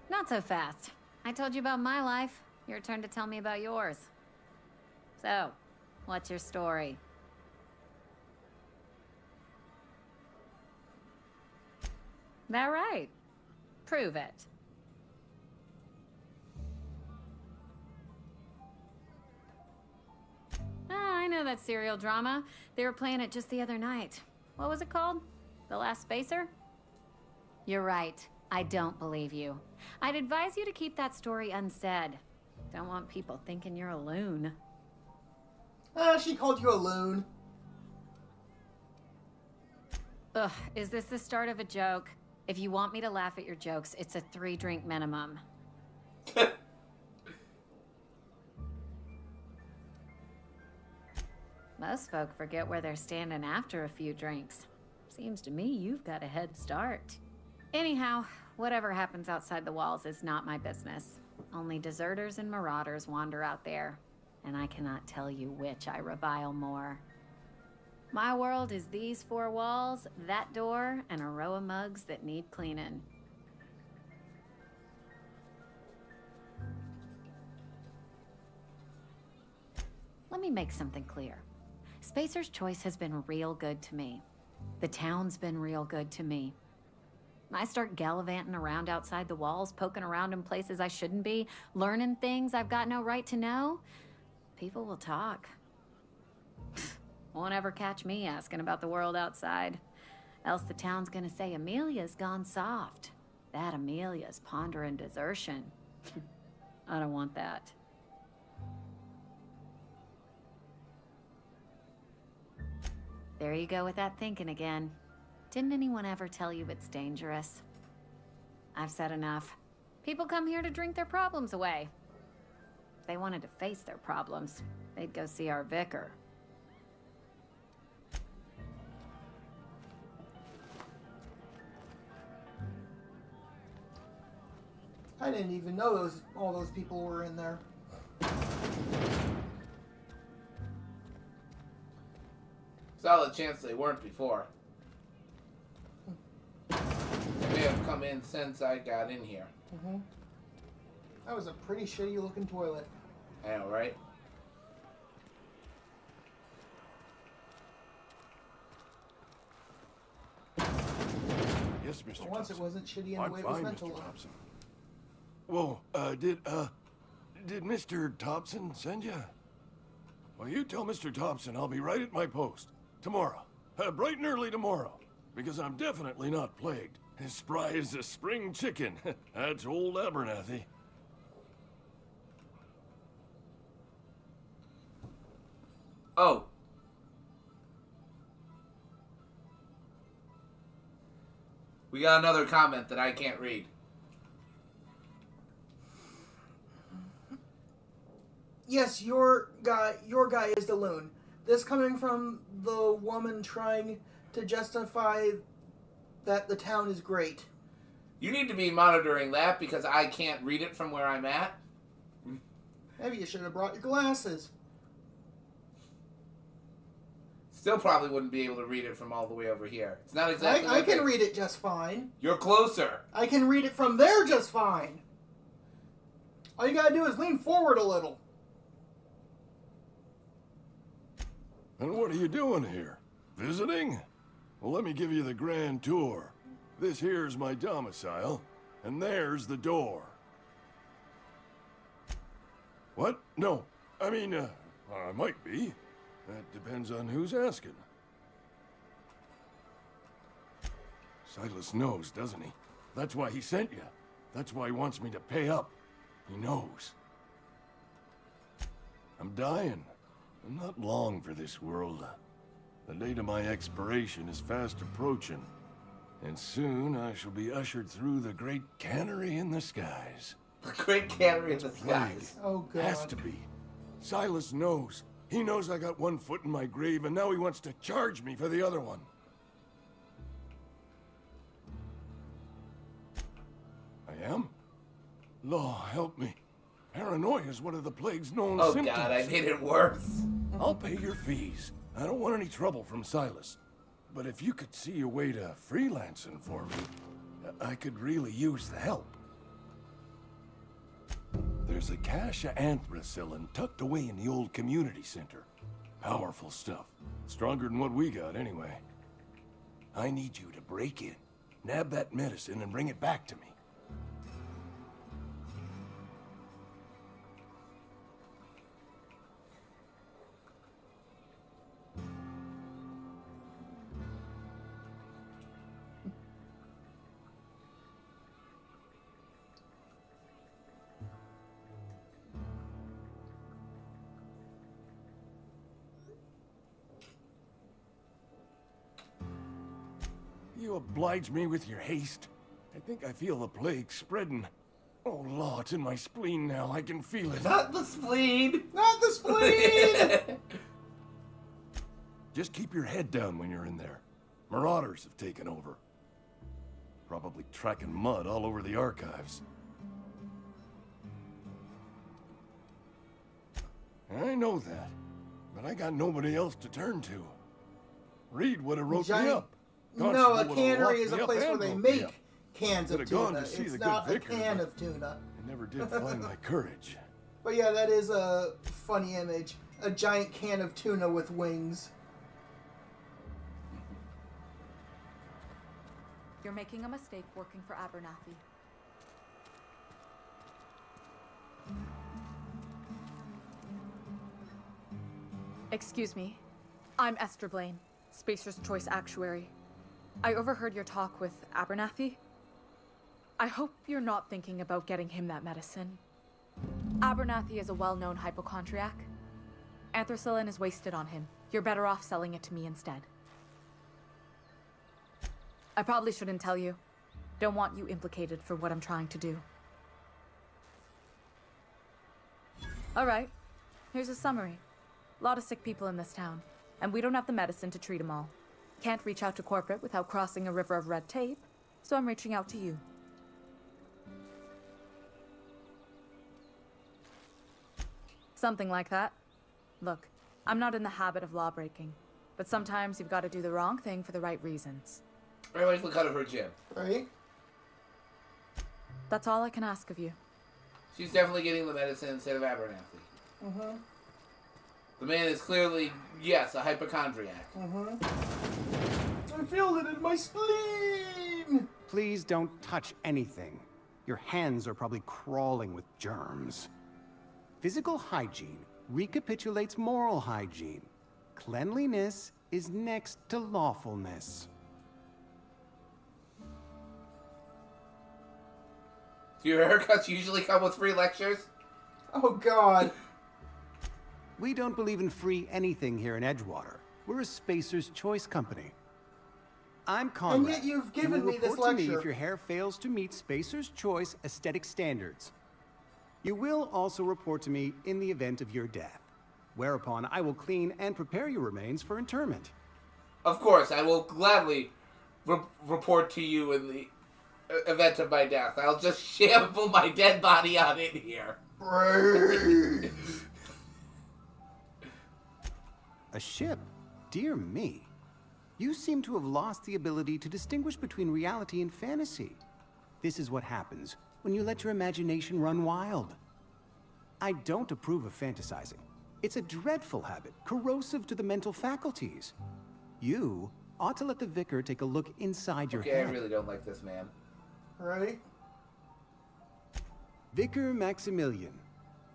Not so fast. I told you about my life. Your turn to tell me about yours. So, what's your story? That right? Prove it. I know that serial drama. They were playing it just the other night. What was it called? The Last Spacer? You're right. I don't believe you. I'd advise you to keep that story unsaid. Don't want people thinking you're a loon. She called you a loon. Ugh, is this the start of a joke? If you want me to laugh at your jokes, it's a 3-drink minimum. Most folk forget where they're standing after a few drinks. Seems to me you've got a head start. Anyhow, whatever happens outside the walls is not my business. Only deserters and marauders wander out there, and I cannot tell you which I revile more. My world is these 4 walls, that door, and a row of mugs that need cleaning. Let me make something clear. Spacer's Choice has been real good to me. The town's been real good to me. I start gallivanting around outside the walls, poking around in places I shouldn't be, learning things I've got no right to know. People will talk. Won't ever catch me asking about the world outside. Else the town's gonna say Amelia's gone soft. That Amelia's pondering desertion. I don't want that. There you go with that thinking again. Didn't anyone ever tell you it's dangerous? I've said enough. People come here to drink their problems away. If they wanted to face their problems, they'd go see our vicar. I didn't even know all those people were in there. Solid chance they weren't before. They may have come in since I got in here. Mm-hmm. That was a pretty shitty looking toilet. I know, right? Yes, Mr. For once, it wasn't shitty in the I'm way it was fine, meant to Mr. look. Thompson. Whoa, did Mr. Thompson send you? Well, you tell Mr. Thompson I'll be right at my post. Tomorrow. Bright and early tomorrow. Because I'm definitely not plagued. As spry as a spring chicken. That's old Abernathy. Oh. We got another comment that I can't read. Yes, your guy is the loon. This coming from the woman trying to justify that the town is great. You need to be monitoring that because I can't read it from where I'm at. Maybe you should have brought your glasses. Still probably wouldn't be able to read it from all the way over here. It's not exactly I can read it just fine. You're closer. I can read it from there just fine. All you gotta do is lean forward a little. And what are you doing here? Visiting? Well, let me give you the grand tour. This here's my domicile, and there's the door. What? No. I mean, I might be. That depends on who's asking. Silas knows, doesn't he? That's why he sent you. That's why he wants me to pay up. He knows. I'm dying. I'm not long for this world. The date of my expiration is fast approaching. And soon I shall be ushered through the great cannery in the skies. The great cannery in the skies. Oh, God. Has to be. Silas knows. He knows I got one foot in my grave, and now he wants to charge me for the other one. I am? Law, help me. Paranoia is one of the plague's known symptoms. Oh, God, I made it worse. I'll pay your fees. I don't want any trouble from Silas. But if you could see a way to freelancing for me, I could really use the help. There's a cache of anthracillin tucked away in the old community center. Powerful stuff. Stronger than what we got, anyway. I need you to break in, nab that medicine, and bring it back to me. You oblige me with your haste. I think I feel the plague spreading. Oh, Law, it's in my spleen now. I can feel it. Not the spleen. Not the spleen! Just keep your head down when you're in there. Marauders have taken over. Probably tracking mud all over the archives. I know that, but I got nobody else to turn to. Reed would have wrote me up. No, a cannery is a place where they make cans of tuna. It's not a can of tuna. I never did find my courage. But yeah, that is a funny image. A giant can of tuna with wings. You're making a mistake working for Abernathy. Excuse me. I'm Esther Blaine, Spacer's Choice Actuary. I overheard your talk with Abernathy. I hope you're not thinking about getting him that medicine. Abernathy is a well-known hypochondriac. Anthracillin is wasted on him. You're better off selling it to me instead. I probably shouldn't tell you. Don't want you implicated for what I'm trying to do. All right, here's a summary. A lot of sick people in this town, and we don't have the medicine to treat them all. Can't reach out to corporate without crossing a river of red tape, so I'm reaching out to you. Something like that. Look, I'm not in the habit of law breaking, but sometimes you've got to do the wrong thing for the right reasons. I like the cut of her gym. Right? That's all I can ask of you. She's definitely getting the medicine instead of Abernathy. Mm-hmm. The man is clearly, yes, a hypochondriac. Mm-hmm. I feel it in my spleen! Please don't touch anything. Your hands are probably crawling with germs. Physical hygiene recapitulates moral hygiene. Cleanliness is next to lawfulness. Do your haircuts usually come with free lectures? Oh, God. We don't believe in free anything here in Edgewater. We're a Spacer's Choice company. I'm Conrad. And yet you've given me this report to me lecture. if your hair fails to meet Spacer's Choice aesthetic standards. You will also report to me in the event of your death, whereupon I will clean and prepare your remains for interment. Of course, I will gladly report to you in the event of my death. I'll just shamble my dead body on in here. A ship? Dear me. You seem to have lost the ability to distinguish between reality and fantasy. This is what happens when you let your imagination run wild. I don't approve of fantasizing. It's a dreadful habit, corrosive to the mental faculties. You ought to let the vicar take a look inside your head. I really don't like this man. Right? Vicar Maximilian,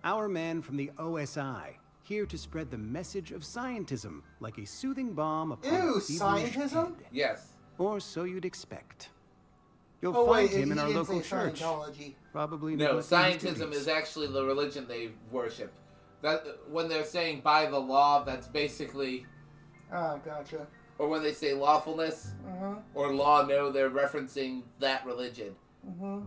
our man from the OSI, here to spread the message of scientism like a soothing balm upon a feverish scientism? head. Yes. Or so you'd expect. You'll Oh, find wait, him in he our didn't local say church. Scientology. Probably No, neglecting his scientism duties. is actually the religion they worship. That when they're saying by the law, that's basically, Ah, gotcha. or when they say lawfulness Mm-hmm. or law, no, they're referencing that religion. Mm-hmm.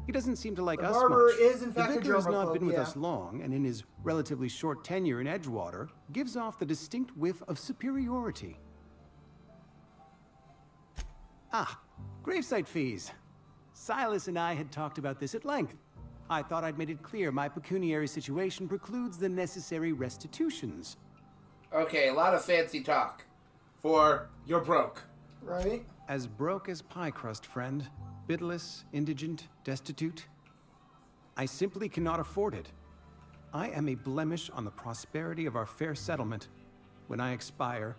He doesn't seem to like The us barber much. is, in fact, the a vicar has not germaphobe, been with yeah. us long, and in his relatively short tenure in Edgewater, gives off the distinct whiff of superiority. Ah, gravesite fees. Silas and I had talked about this at length. I thought I'd made it clear my pecuniary situation precludes the necessary restitutions. Okay, a lot of fancy talk. For you're broke. Right? As broke as pie crust, friend. Bitless, indigent, destitute. I simply cannot afford it. I am a blemish on the prosperity of our fair settlement. When I expire,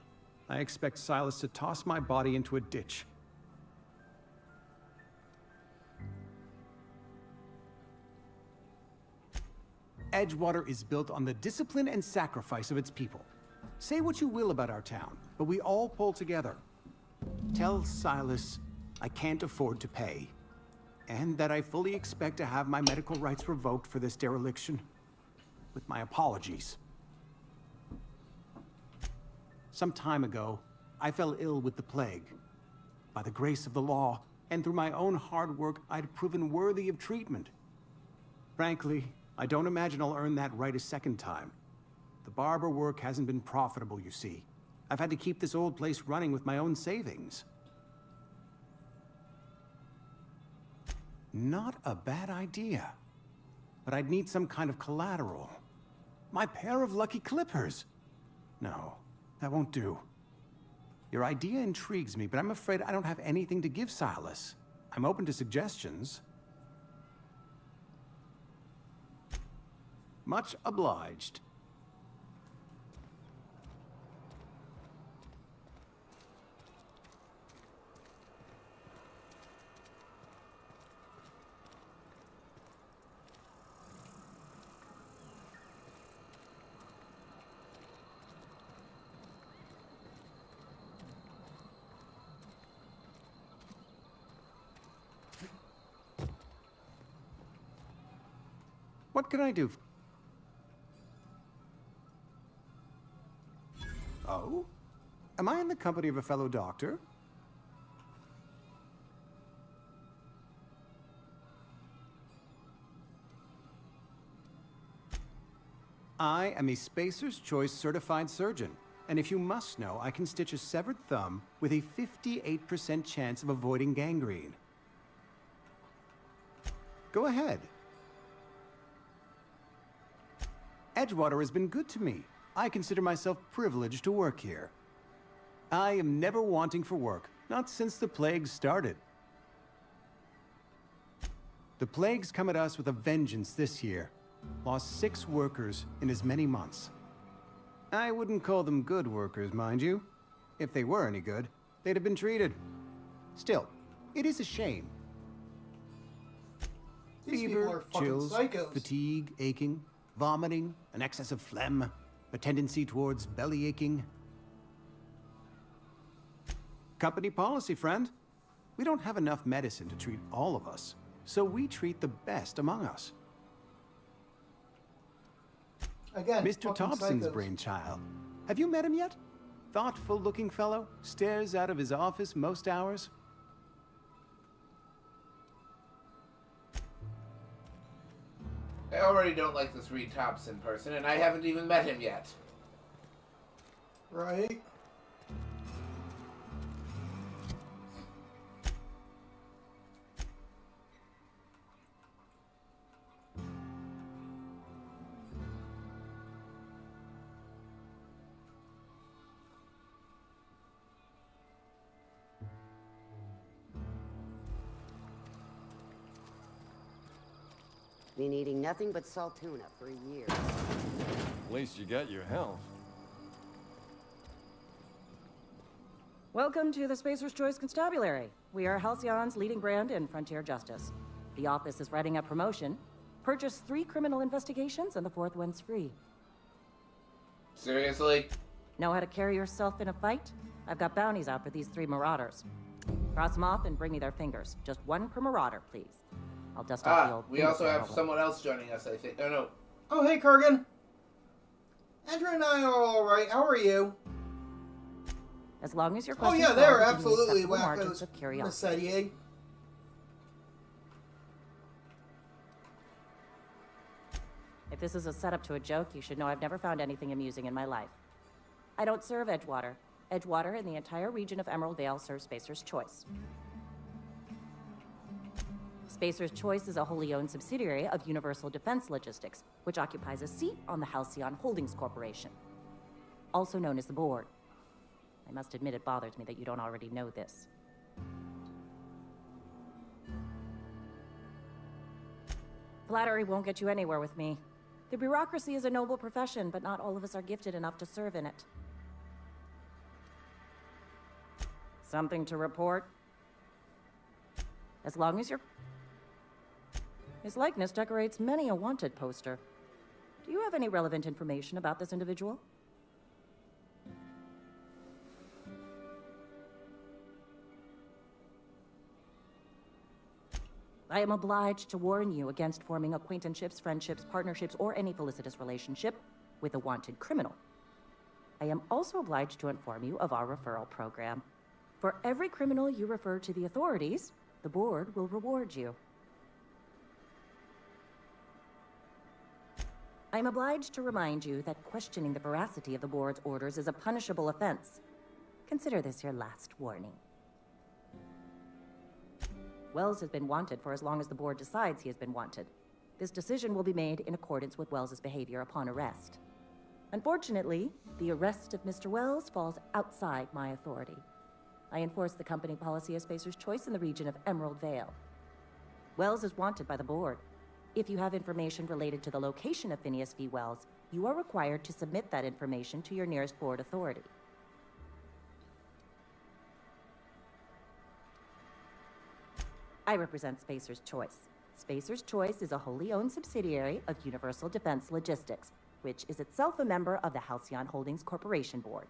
I expect Silas to toss my body into a ditch. Edgewater is built on the discipline and sacrifice of its people. Say what you will about our town, but we all pull together. Tell Silas I can't afford to pay, and that I fully expect to have my medical rights revoked for this dereliction. With my apologies. Some time ago, I fell ill with the plague. By the grace of the law, and through my own hard work, I'd proven worthy of treatment. Frankly, I don't imagine I'll earn that right a second time. The barber work hasn't been profitable, you see. I've had to keep this old place running with my own savings. Not a bad idea. But I'd need some kind of collateral. My pair of lucky clippers. No, that won't do. Your idea intrigues me, but I'm afraid I don't have anything to give Silas. I'm open to suggestions. Much obliged. What can I do? Oh? Am I in the company of a fellow doctor? I am a Spacer's Choice certified surgeon. And if you must know, I can stitch a severed thumb with a 58% chance of avoiding gangrene. Go ahead. Edgewater has been good to me. I consider myself privileged to work here. I am never wanting for work, not since the plague started. The plague's come at us with a vengeance this year. Lost 6 workers in as many months. I wouldn't call them good workers, mind you. If they were any good, they'd have been treated. Still, it is a shame. These people Fever, are fucking chills, psychos. fatigue, aching, vomiting, an excess of phlegm, a tendency towards belly aching. Company policy, friend. We don't have enough medicine to treat all of us, so we treat the best among us. Again, Mr. fucking Thompson's psychos. brainchild. Have you met him yet? Thoughtful-looking fellow, stares out of his office most hours. I already don't like this Reed Thompson person, and I haven't even met him yet. Right? Been eating nothing but salt tuna for a year. At least you got your health. Welcome to the Spacer's Choice Constabulary. We are Halcyon's leading brand in frontier justice. The office is writing a promotion. Purchase 3 criminal investigations and the 4th one's free. Seriously? Know how to carry yourself in a fight? I've got bounties out for these 3 marauders. Cross them off and bring me their fingers. Just 1 per marauder, please. I'll dust off the old We also have bubble. someone else joining us, I think. Oh, no. Oh, hey, Kurgan. Andrew and I are all right. How are you? As long as your Oh, questions yeah, they're fall within the absolutely acceptable margins wackos. of curiosity. Mercedes. If this is a setup to a joke, you should know I've never found anything amusing in my life. I don't serve Edgewater. Edgewater and the entire region of Emerald Vale serve Spacer's Choice. Spacer's Choice is a wholly owned subsidiary of Universal Defense Logistics, which occupies a seat on the Halcyon Holdings Corporation, also known as the Board. I must admit it bothers me that you don't already know this. Flattery won't get you anywhere with me. The bureaucracy is a noble profession, but not all of us are gifted enough to serve in it. Something to report? As long as you're... His likeness decorates many a wanted poster. Do you have any relevant information about this individual? I am obliged to warn you against forming acquaintanceships, friendships, partnerships, or any felicitous relationship with a wanted criminal. I am also obliged to inform you of our referral program. For every criminal you refer to the authorities, the board will reward you. I am obliged to remind you that questioning the veracity of the board's orders is a punishable offense. Consider this your last warning. Wells has been wanted for as long as the board decides he has been wanted. This decision will be made in accordance with Wells's behavior upon arrest. Unfortunately, the arrest of Mr. Wells falls outside my authority. I enforce the company policy of Spacer's Choice in the region of Emerald Vale. Wells is wanted by the board. If you have information related to the location of Phineas V. Wells, you are required to submit that information to your nearest board authority. I represent Spacer's Choice. Spacer's Choice is a wholly owned subsidiary of Universal Defense Logistics, which is itself a member of the Halcyon Holdings Corporation Board.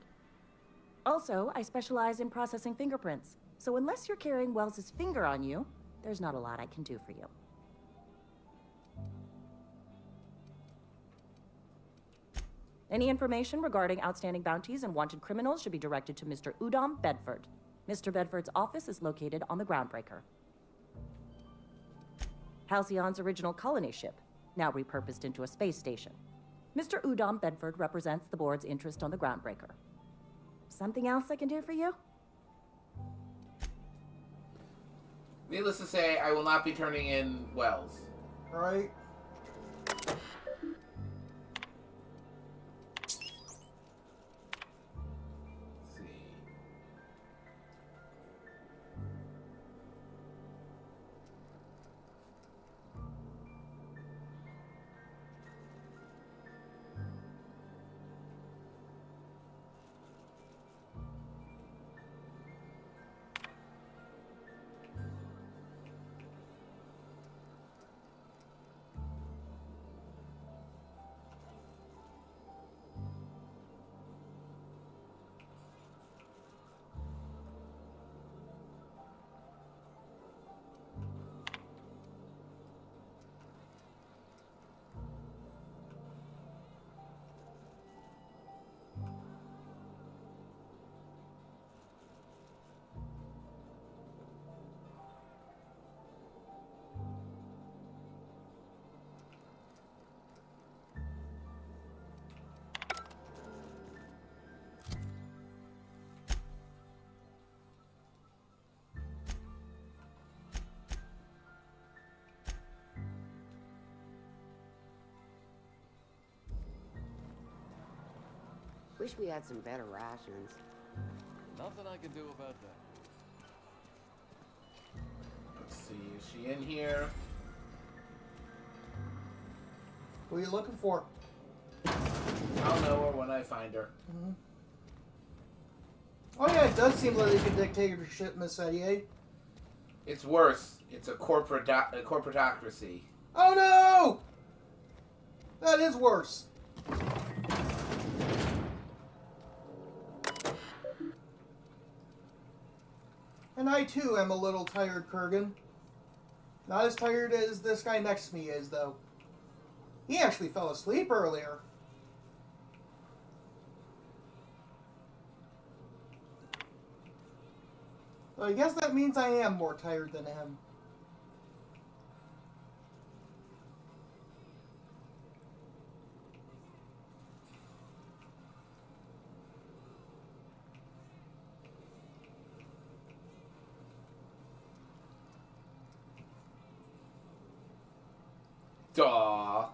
Also, I specialize in processing fingerprints, so unless you're carrying Wells's finger on you, there's not a lot I can do for you. Any information regarding outstanding bounties and wanted criminals should be directed to Mr. Udom Bedford. Mr. Bedford's office is located on the Groundbreaker. Halcyon's original colony ship, now repurposed into a space station. Mr. Udom Bedford represents the board's interest on the Groundbreaker. something else I can do for you? Needless to say, I will not be turning in Wells. Right? Wish we had some better rations. Nothing I can do about that. Let's see, is she in here? Who are you looking for? I'll know her when I find her. Mm-hmm. Oh yeah, it does seem like a dictatorship, Miss Edier. It's worse. It's a corporatocracy. Oh no! That is worse. And I too am a little tired, Kurgan. Not as tired as this guy next to me is, though. He actually fell asleep earlier. So I guess that means I am more tired than him. Duh.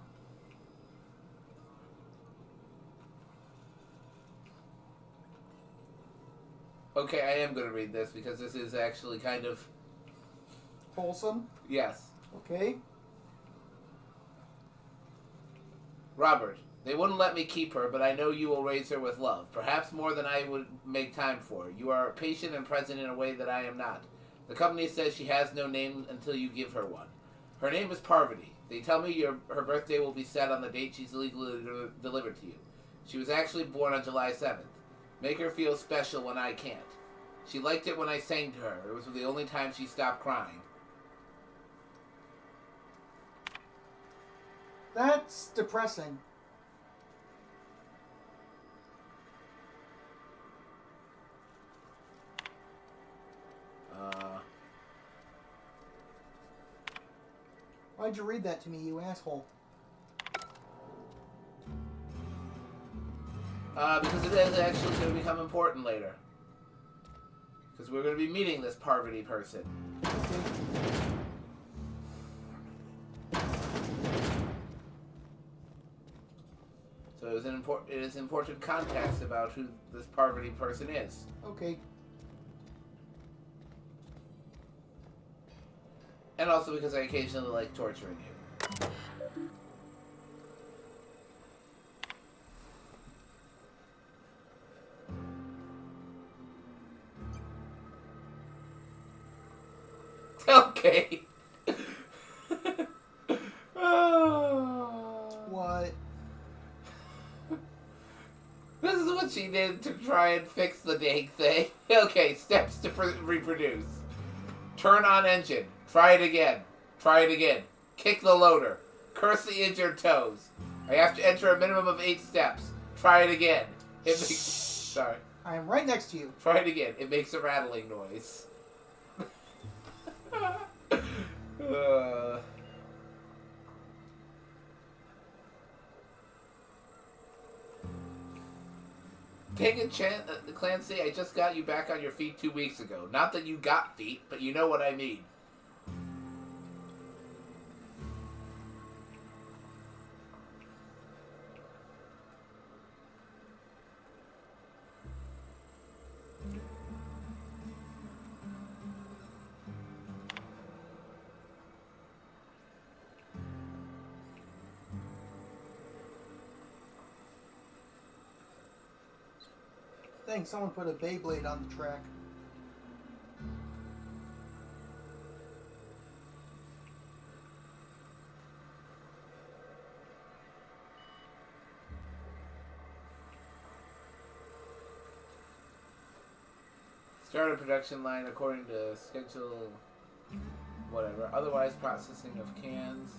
Okay, I am going to read this because this is actually kind of... Wholesome? Yes. Okay. Robert, they wouldn't let me keep her, but I know you will raise her with love, perhaps more than I would make time for. You are patient and present in a way that I am not. The company says she has no name until you give her one. Her name is Parvati. They tell me her birthday will be set on the date she's legally delivered to you. She was actually born on July 7th. Make her feel special when I can't. She liked it when I sang to her. It was the only time she stopped crying. That's depressing. Why'd you read that to me, you asshole? Because it is actually going to become important later. Because we're going to be meeting this Parvati person. So it is important context about who this Parvati person is. Okay. And also because I occasionally like torturing you. Okay. What? This is what she did to try and fix the dang thing. Okay, steps to reproduce. Turn on engine. Try it again. Try it again. Kick the loader. Curse the injured toes. I have to enter a minimum of 8 steps. Try it again. It makes... Sorry. I am right next to you. Try it again. It makes a rattling noise. Dang it, Clancy, I just got you back on your feet 2 weeks ago. Not that you got feet, but you know what I mean. Thanks, someone put a Beyblade on the track. Start a production line according to schedule, whatever. Otherwise, processing of cans.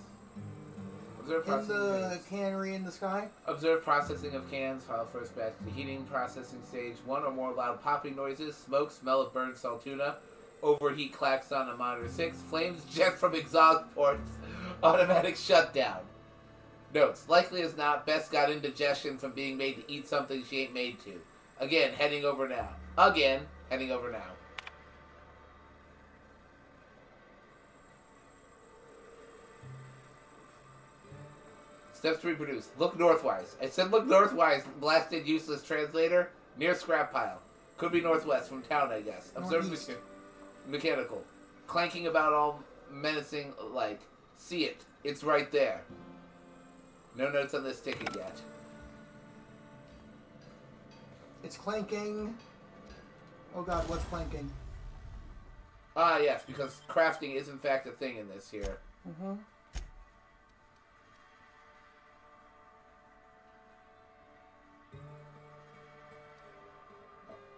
Observe In processing the cannery in the sky? Observe processing of cans. File first batch to heating processing stage. One or more loud popping noises. Smoke, smell of burned salt tuna. Overheat clacks on monitor 6. Flames jet from exhaust ports. Automatic shutdown. Notes. Likely as not, Bess got indigestion from being made to eat something she ain't made to. Again, heading over now. Again, heading over now. Steps to reproduce. Look northwise. I said look northwise, blasted useless translator. Near scrap pile. Could be northwest from town, I guess. Observe mechanical. Clanking about all menacing like. See it. It's right there. No notes on this ticket yet. It's clanking. Oh god, what's clanking? Ah, yes, because crafting is in fact a thing in this here. Mm-hmm.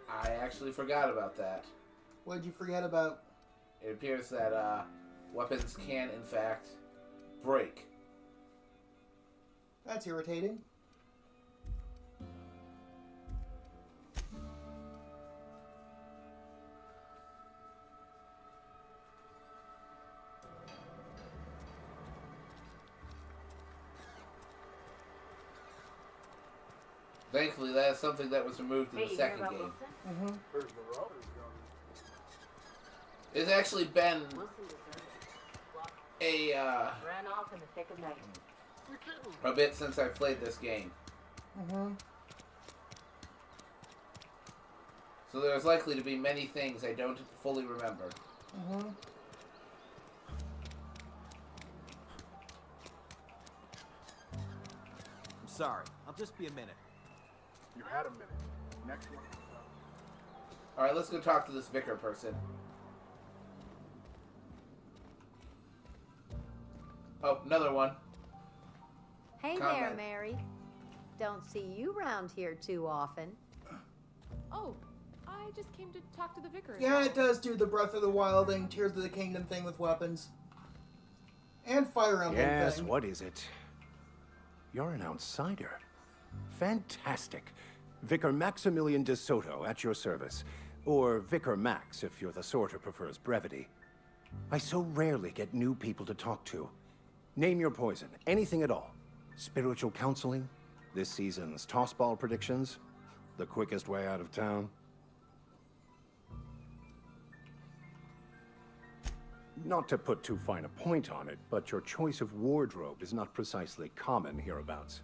I actually forgot about that. What did you forget about? It appears that weapons can, in fact, break. That's irritating. Thankfully, that is something that was removed in the second game. Mm-hmm. It's actually been a bit since I've played this game. Mm-hmm. So there's likely to be many things I don't fully remember. Mm-hmm. I'm sorry. I'll just be a minute. You had a minute. Next one. Alright, let's go talk to this vicar person. Oh, another one. Hey there, Comment. Mary. Don't see you around here too often. Oh, I just came to talk to the vicar. Yeah, it does do the Breath of the Wild and Tears of the Kingdom thing with weapons. And Fire Emblem Yes, thing. what is it? You're an outsider. Fantastic. Vicar Maximilian de Soto at your service. Or Vicar Max if you're the sort who prefers brevity. I so rarely get new people to talk to. Name your poison, anything at all. Spiritual counseling? This season's tossball predictions? The quickest way out of town? Not to put too fine a point on it, but your choice of wardrobe is not precisely common hereabouts.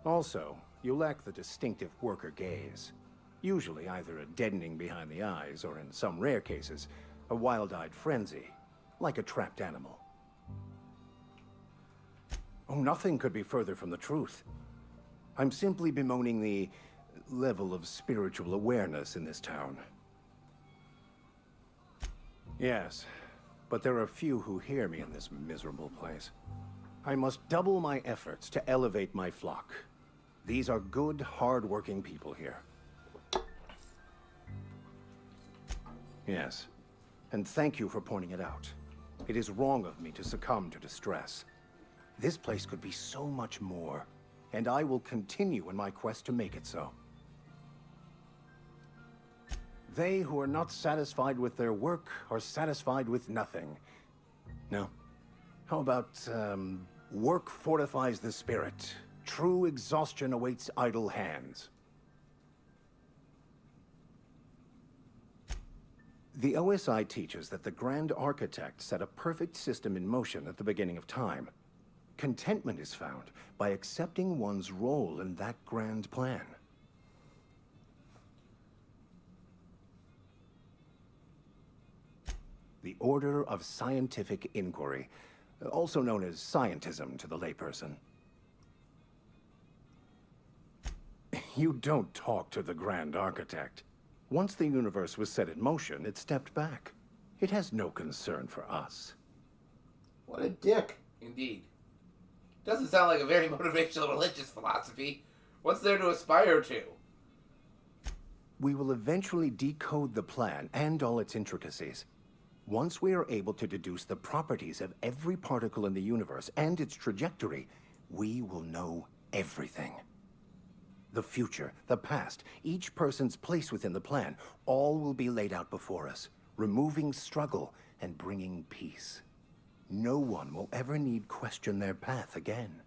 Also, you lack the distinctive worker gaze. Usually either a deadening behind the eyes, or in some rare cases, a wild-eyed frenzy, like a trapped animal. Oh, nothing could be further from the truth. I'm simply bemoaning the level of spiritual awareness in this town. Yes, but there are few who hear me in this miserable place. I must double my efforts to elevate my flock. These are good, hard-working people here. Yes, and thank you for pointing it out. It is wrong of me to succumb to distress. This place could be so much more, and I will continue in my quest to make it so. They who are not satisfied with their work are satisfied with nothing. No. How about, work fortifies the spirit. True exhaustion awaits idle hands. The OSI teaches that the Grand Architect set a perfect system in motion at the beginning of time. Contentment is found by accepting one's role in that grand plan. The Order of Scientific Inquiry, also known as scientism to the layperson. You don't talk to the Grand Architect. Once the universe was set in motion, it stepped back. It has no concern for us. What a dick. Indeed. Doesn't sound like a very motivational religious philosophy. What's there to aspire to? We will eventually decode the plan and all its intricacies. Once we are able to deduce the properties of every particle in the universe and its trajectory, we will know everything. The future, the past, each person's place within the plan, all will be laid out before us, removing struggle and bringing peace. No one will ever need question their path again.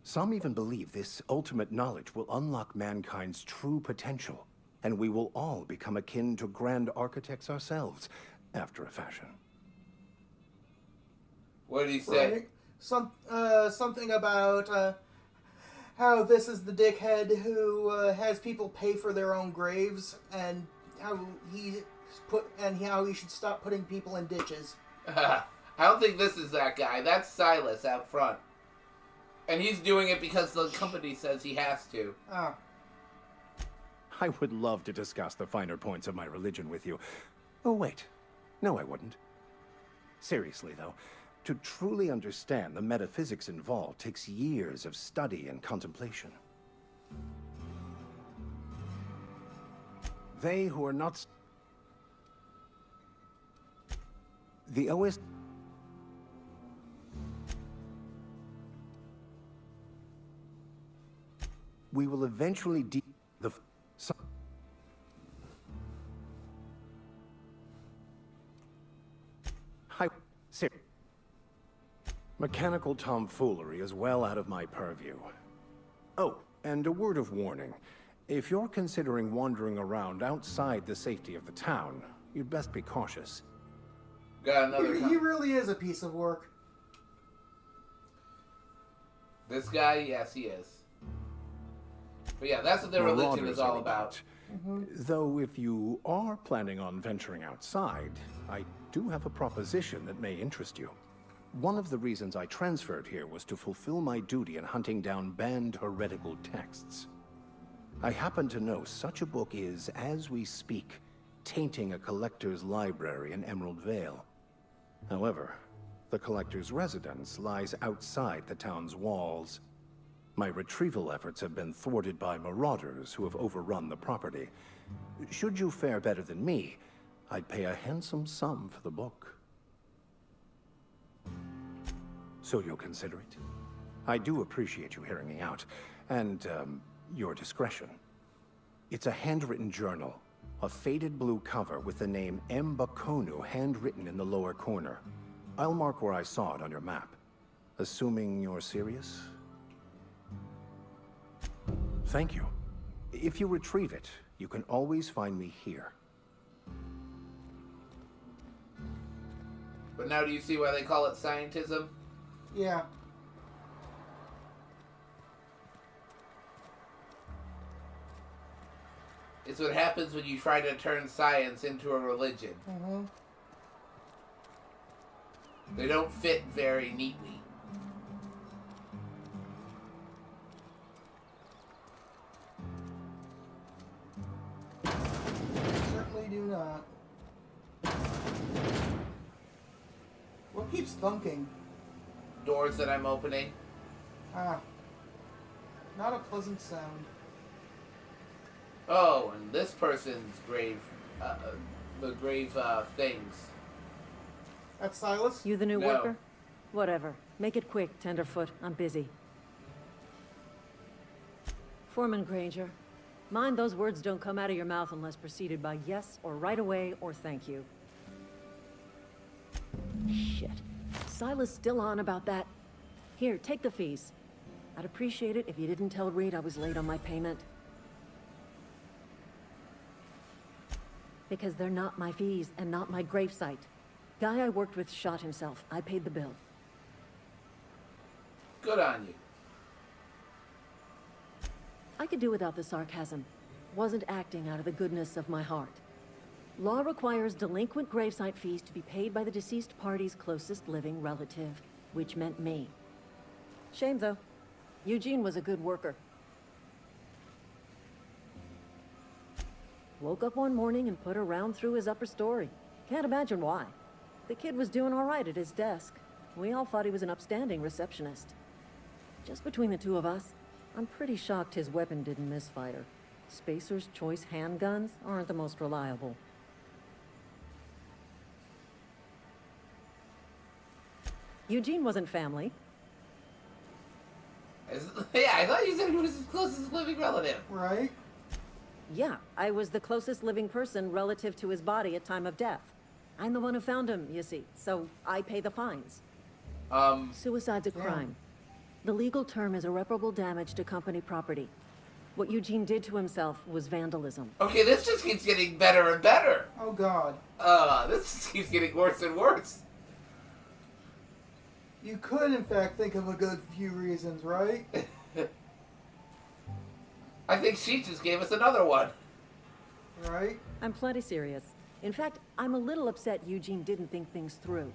Some even believe this ultimate knowledge will unlock mankind's true potential, and we will all become akin to Grand Architects ourselves, after a fashion. What did he say? Right. Something about how this is the dickhead who has people pay for their own graves, and how he should stop putting people in ditches. I don't think this is that guy. That's Silas out front. And he's doing it because the company says he has to. Ah. I would love to discuss the finer points of my religion with you. Oh, wait. No, I wouldn't. Seriously, though, to truly understand the metaphysics involved takes years of study and contemplation. They who are not... The OS... We will eventually Mechanical tomfoolery is well out of my purview. Oh, and a word of warning. If you're considering wandering around outside the safety of the town, you'd best be cautious. Got another He really is a piece of work. This guy, yes, he is. But yeah, that's what their religion is all about. Though if you are planning on venturing outside, I do have a proposition that may interest you. One of the reasons I transferred here was to fulfill my duty in hunting down banned heretical texts. I happen to know such a book is, as we speak, tainting a collector's library in Emerald Vale. However, the collector's residence lies outside the town's walls. My retrieval efforts have been thwarted by marauders who have overrun the property. Should you fare better than me, I'd pay a handsome sum for the book. So you'll consider it? I do appreciate you hearing me out, and, your discretion. It's a handwritten journal, a faded blue cover with the name M. Bakonu handwritten in the lower corner. I'll mark where I saw it on your map. Assuming you're serious? Thank you. If you retrieve it, you can always find me here. But now do you see why they call it scientism? Yeah. It's what happens when you try to turn science into a religion. They don't fit very neatly. Certainly do not. What keeps thunking? Doors that I'm opening. Ah. Not a pleasant sound. Oh, and this person's grave, the grave, things. That's Silas? You the new No. worker? Whatever. Make it quick, Tenderfoot. I'm busy. Foreman Granger, mind those words don't come out of your mouth unless preceded by yes or right away or thank you. Shit. Silas still on about that. Here, take the fees. I'd appreciate it if you didn't tell Reed I was late on my payment. Because they're not my fees and not my gravesite. Guy I worked with shot himself. I paid the bill. Good on you. I could do without the sarcasm. Wasn't acting out of the goodness of my heart. Law requires delinquent gravesite fees to be paid by the deceased party's closest living relative, which meant me. Shame, though. Eugene was a good worker. Woke up one morning and put a round through his upper story. Can't imagine why. The kid was doing all right at his desk. We all thought he was an upstanding receptionist. Just between the two of us, I'm pretty shocked his weapon didn't misfire. Spacer's Choice handguns aren't the most reliable. Eugene wasn't family. Yeah, I thought you said he was his closest living relative. Right? Yeah, I was the closest living person relative to his body at time of death. I'm the one who found him, you see, so I pay the fines. Suicide's a crime. The legal term is irreparable damage to company property. What Eugene did to himself was vandalism. Okay, this just keeps getting better and better. Oh, God. This just keeps getting worse and worse. You could, in fact, think of a good few reasons, right? I think she just gave us another one. Right? I'm plenty serious. In fact, I'm a little upset Eugene didn't think things through.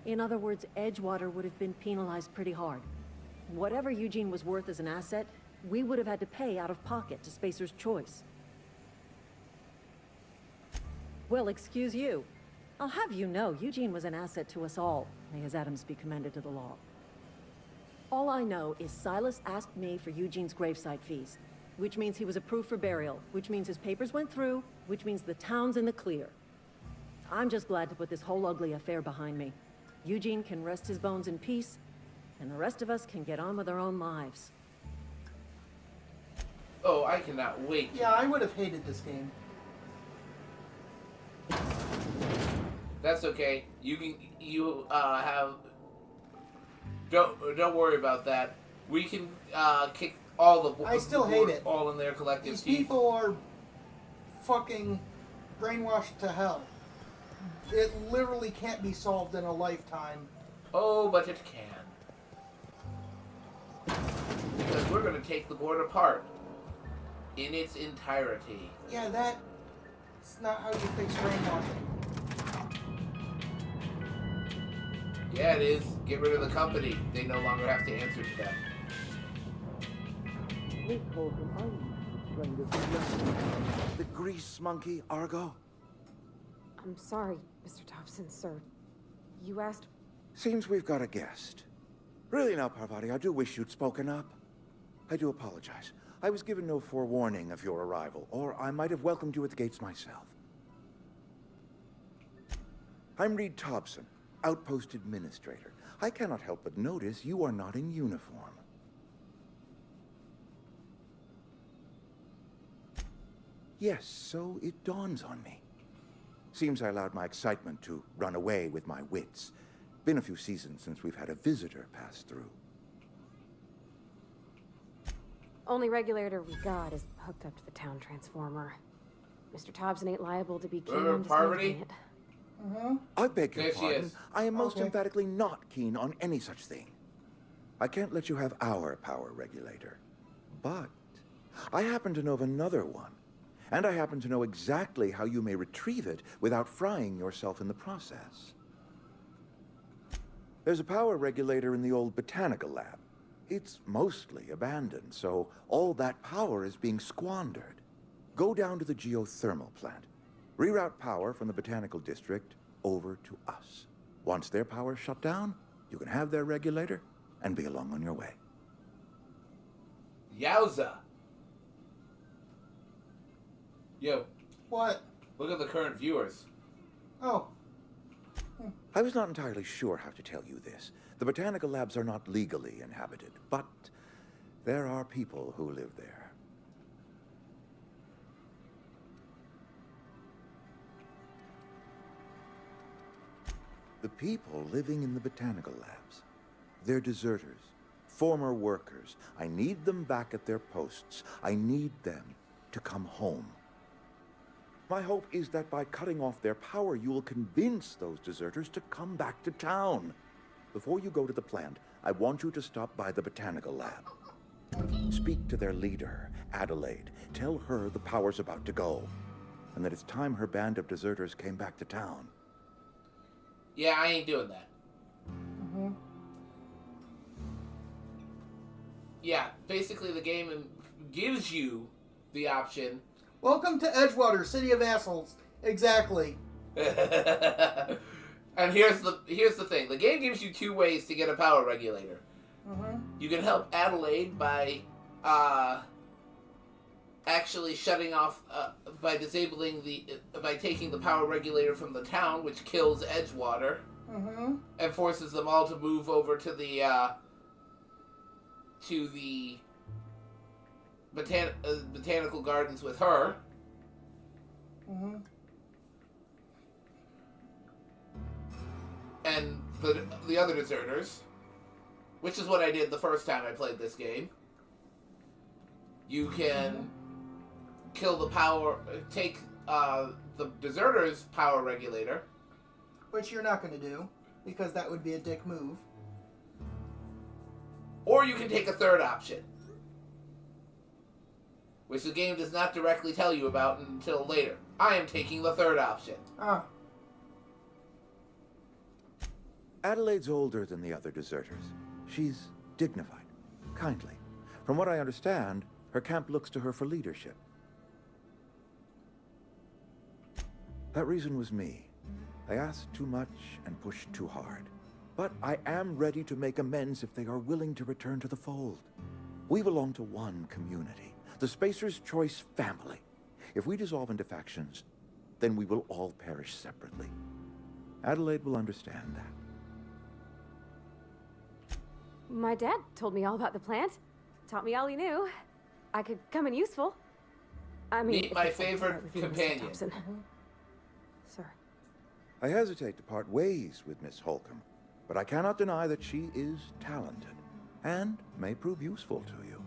In other words, Edgewater would have been penalized pretty hard. Whatever Eugene was worth as an asset, we would have had to pay out of pocket to Spacer's Choice. Well, excuse you. I'll have you know, Eugene was an asset to us all. May his atoms be commended to the law. All I know is Silas asked me for Eugene's gravesite fees, which means he was approved for burial, which means his papers went through, which means the town's in the clear. I'm just glad to put this whole ugly affair behind me. Eugene can rest his bones in peace, and the rest of us can get on with our own lives. Oh, I cannot wait. Yeah, I would have hated this game. That's okay. You have. Don't worry about that. We can kick all the. I still hate it. All in their collective These teeth. people are fucking brainwashed to hell. It literally can't be solved in a lifetime. Oh, but it can. Because we're going to take the board apart in its entirety. Yeah, that's not how you fix brainwashing. Yeah, it is. Get rid of the company. They no longer have to answer to them. The grease monkey, Argo? I'm sorry, Mr. Thompson, sir. You asked... Seems we've got a guest. Really now, Parvati, I do wish you'd spoken up. I do apologize. I was given no forewarning of your arrival, or I might have welcomed you at the gates myself. I'm Reed Thompson, Outpost Administrator. I cannot help but notice you are not in uniform. Yes, so it dawns on me. Seems I allowed my excitement to run away with my wits. Been a few seasons since we've had a visitor pass through. Only regulator we got is hooked up to the town transformer. Mr. Thompson ain't liable to be keen on dismantling it. I beg your There she pardon. is. I am most emphatically not keen on any such thing. I can't let you have our power regulator. But I happen to know of another one. And I happen to know exactly how you may retrieve it without frying yourself in the process. There's a power regulator in the old botanical lab. It's mostly abandoned, so all that power is being squandered. Go down to the geothermal plant. Reroute power from the botanical district over to us. Once their power's shut down, you can have their regulator and be along on your way. Yowza. Yo. What? Look at the current viewers. Oh. I was not entirely sure how to tell you this. The botanical labs are not legally inhabited, but there are people who live there. The people living in the botanical labs, they're deserters, former workers. I need them back at their posts. I need them to come home. My hope is that by cutting off their power, you will convince those deserters to come back to town. Before you go to the plant, I want you to stop by the botanical lab. Speak to their leader, Adelaide. Tell her the power's about to go, and that it's time her band of deserters came back to town. Yeah, I ain't doing that. Yeah, basically the game gives you the option. Welcome to Edgewater, City of Assholes. Exactly. And here's the thing. The game gives you two ways to get a power regulator. You can help Adelaide by actually shutting off, by disabling by taking the power regulator from the town, which kills Edgewater, and forces them all to move over to the botanical gardens with her. And the other deserters, which is what I did the first time I played this game. You can kill the power, take the deserters' power regulator. Which you're not going to do, because that would be a dick move. Or you can take a third option, which the game does not directly tell you about until later. I am taking the third option. Adelaide's older than the other deserters. She's dignified, kindly. From what I understand, her camp looks to her for leadership. That reason was me. I asked too much and pushed too hard. But I am ready to make amends if they are willing to return to the fold. We belong to one community, the Spacer's Choice family. If we dissolve into factions, then we will all perish separately. Adelaide will understand that. My dad told me all about the plant. Taught me all he knew. I could come in useful. I mean, meet my favorite companion. Sir. I hesitate to part ways with Miss Holcomb, but I cannot deny that she is talented and may prove useful to you.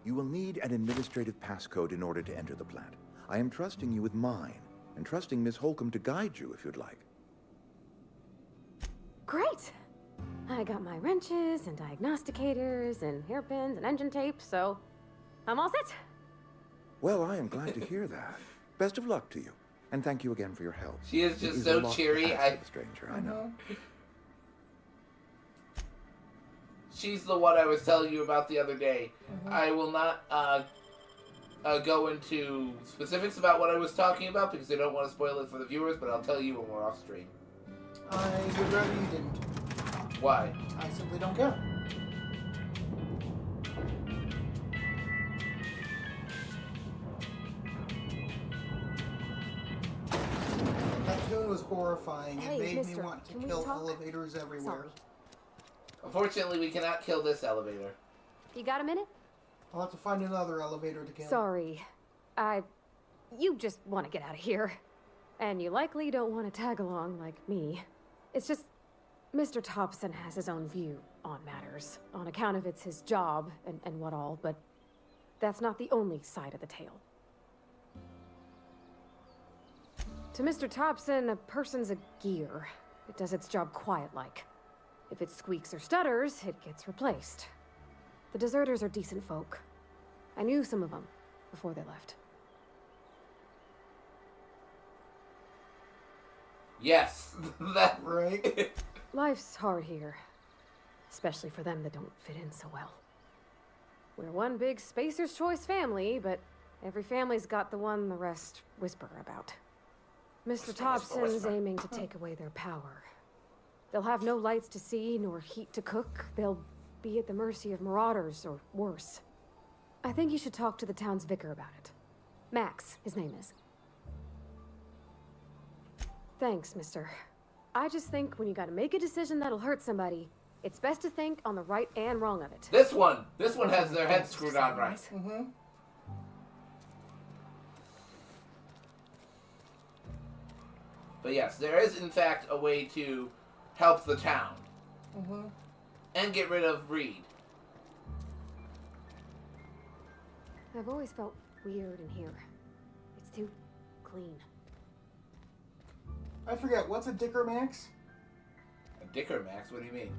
You will need an administrative passcode in order to enter the plant. I am trusting you with mine, and trusting Miss Holcomb to guide you if you'd like. Great! I got my wrenches and diagnosticators and hairpins and engine tape, so I'm all set. Well, I am glad to hear that. Best of luck to you, and thank you again for your help. She is just so cheery. Stranger, I know. She's the one I was telling you about the other day. I will not go into specifics about what I was talking about because I don't want to spoil it for the viewers, but I'll tell you when we're off stream. I would rather you didn't. Why? I simply don't care. That tune was horrifying. Hey, it made mister, me want to can we kill talk? elevators everywhere. Sorry. Unfortunately, we cannot kill this elevator. You got a minute? I'll have to find another elevator to kill. Sorry. You just want to get out of here. And you likely don't want to tag along like me. It's just, Mr. Thompson has his own view on matters, on account of it's his job and what all, but that's not the only side of the tale. To Mr. Thompson, a person's a gear. It does its job quiet-like. If it squeaks or stutters, it gets replaced. The deserters are decent folk. I knew some of them before they left. Yes, that right. Life's hard here, especially for them that don't fit in so well. We're one big Spacer's Choice family, but every family's got the one the rest whisper about. Mr. Thompson's aiming to take away their power. They'll have no lights to see, nor heat to cook. They'll be at the mercy of marauders, or worse. I think you should talk to the town's vicar about it. Max, his name is. Thanks, mister. I just think when you gotta make a decision that'll hurt somebody, it's best to think on the right and wrong of it. This one has their head screwed on right. But yes, there is in fact a way to help the town and get rid of Reed. I've always felt weird in here. It's too clean. I forget, what's a Dicker Max? A Dicker Max? What do you mean?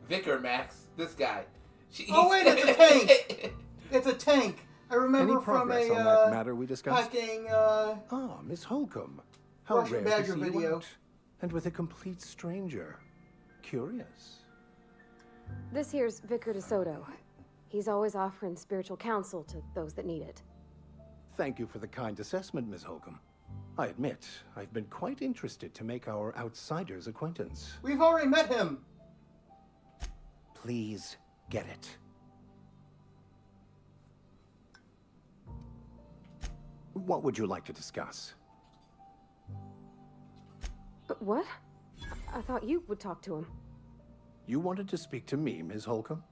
Vicar Max? This guy. Oh wait, it's a tank! It's a tank. I remember Any from progress a on that matter we discussed? hacking Miss Holcomb. How Russian rare Badger to see video. you out. And with a complete stranger. Curious. This here's Vicar DeSoto. He's always offering spiritual counsel to those that need it. Thank you for the kind assessment, Miss Holcomb. I admit, I've been quite interested to make our outsider's acquaintance. We've already met him. Please get it. What would you like to discuss? What? I thought you would talk to him. You wanted to speak to me, Ms. Holcomb?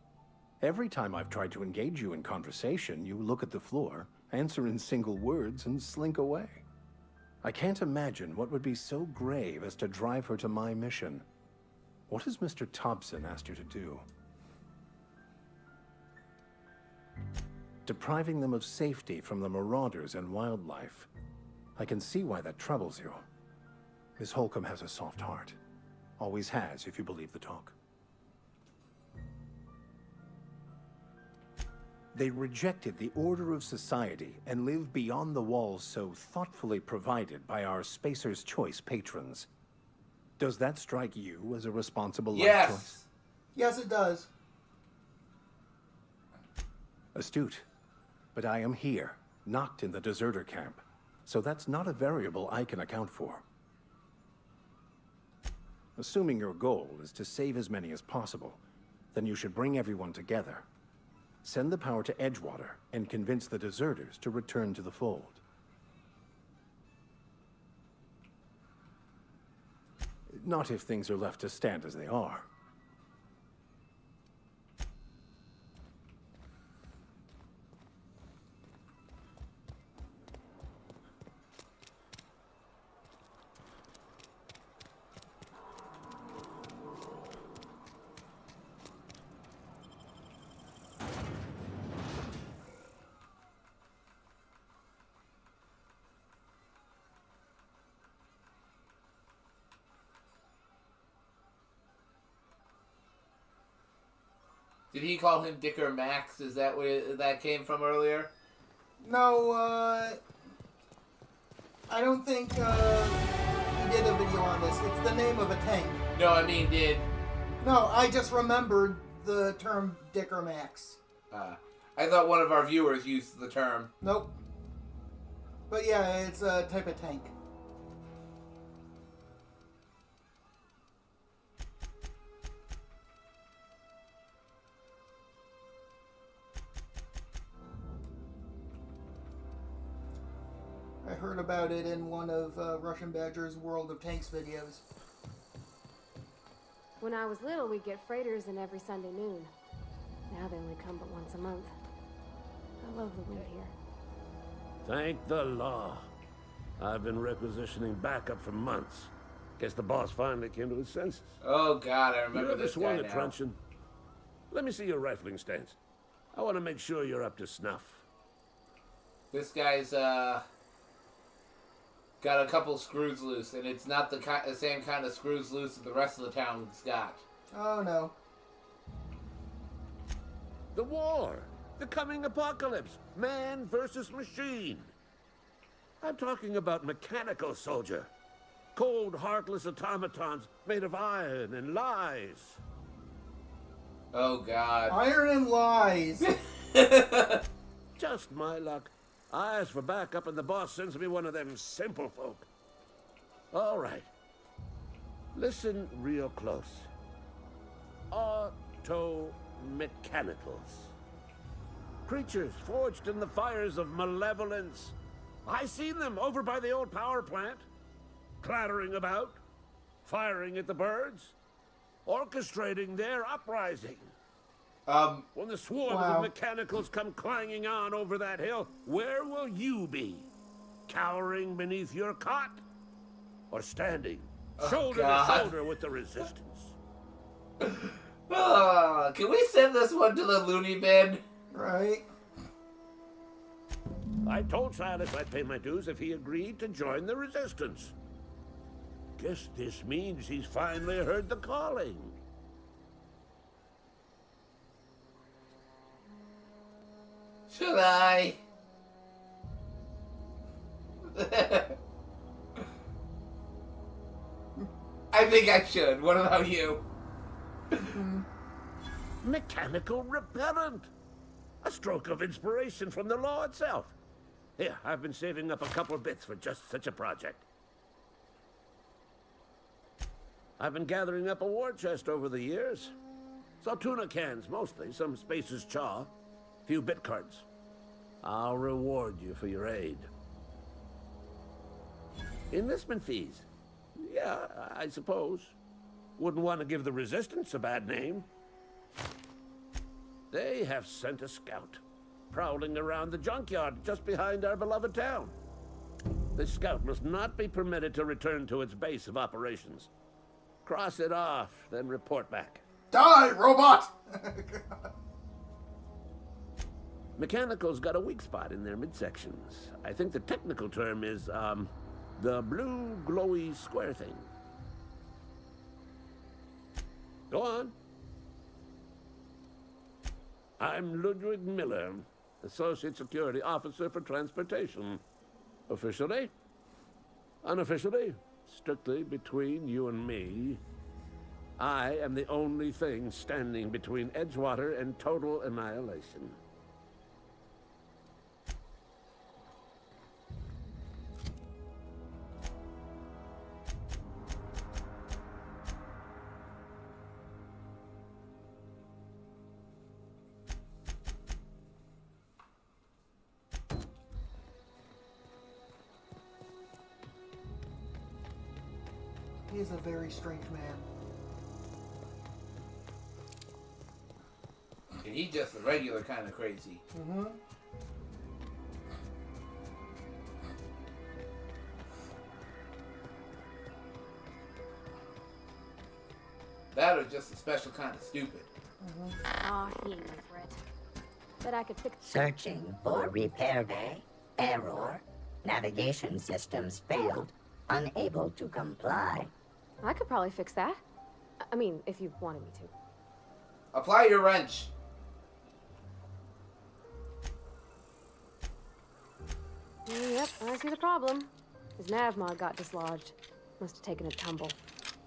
Every time I've tried to engage you in conversation, you look at the floor, answer in single words, and slink away. I can't imagine what would be so grave as to drive her to my mission. What has Mr. Thompson asked you to do? Depriving them of safety from the marauders and wildlife. I can see why that troubles you. Miss Holcomb has a soft heart. Always has, if you believe the talk. They rejected the order of society and lived beyond the walls so thoughtfully provided by our Spacer's Choice patrons. Does that strike you as a responsible life choice? Yes, it does. Astute. But I am here, not in the deserter camp. So that's not a variable I can account for. Assuming your goal is to save as many as possible, then you should bring everyone together. Send the power to Edgewater and convince the deserters to return to the fold. Not if things are left to stand as they are. Did he call him Dicker Max? Is that where that came from earlier? No, I don't think he did a video on this. It's the name of a tank. No, I mean did. No, I just remembered the term Dicker Max. I thought one of our viewers used the term. Nope. But yeah, it's a type of tank. I heard about it in one of Russian Badger's World of Tanks videos. When I was little, we'd get freighters in every Sunday noon. Now they only come but once a month. I love the wind here. Thank the law. I've been requisitioning backup for months. Guess the boss finally came to his senses. Oh God, I remember you this guy swung now. a truncheon? Let me see your rifling stance. I want to make sure you're up to snuff. This guy's got a couple screws loose, and it's not the same kind of screws loose that the rest of the town's got. Oh no. The war! The coming apocalypse! Man versus machine! I'm talking about mechanical soldier. Cold, heartless automatons made of iron and lies. Oh God. Iron and lies! Just my luck. I ask for backup and the boss sends me one of them simple folk. All right. Listen real close. Auto-mechanicals. Creatures forged in the fires of malevolence. I seen them over by the old power plant. Clattering about. Firing at the birds. Orchestrating their uprising. When the swarms of mechanicals come clanging on over that hill, where will you be? Cowering beneath your cot? Or standing shoulder to shoulder with the resistance? Can we send this one to the loony bin? Right. I told Silas I'd pay my dues if he agreed to join the resistance. Guess this means he's finally heard the calling. Should I? I think I should. What about you? Mechanical repellent. A stroke of inspiration from the law itself. Here, I've been saving up a couple bits for just such a project. I've been gathering up a war chest over the years. Saltuna cans, mostly. Some Spacer's chaw. Few bit cards. I'll reward you for your aid. Enlistment fees. Yeah, I suppose. Wouldn't want to give the Resistance a bad name. They have sent a scout, prowling around the junkyard just behind our beloved town. This scout must not be permitted to return to its base of operations. Cross it off, then report back. Die, robot! Mechanical's got a weak spot in their midsections. I think the technical term is, the blue glowy square thing. Go on. I'm Ludwig Miller, Associate Security Officer for Transportation. Officially, unofficially, strictly between you and me, I am the only thing standing between Edgewater and total annihilation. He is a very strange man. And he's just a regular kind of crazy. Mm-hmm. That or just a special kind of stupid. Oh, he ain't for it. Bet I could fix. Searching for repair bay. Error. Navigation systems failed. Unable to comply. I could probably fix that. I mean, if you wanted me to. Apply your wrench. Yep, I see the problem. His nav mod got dislodged. Must have taken a tumble.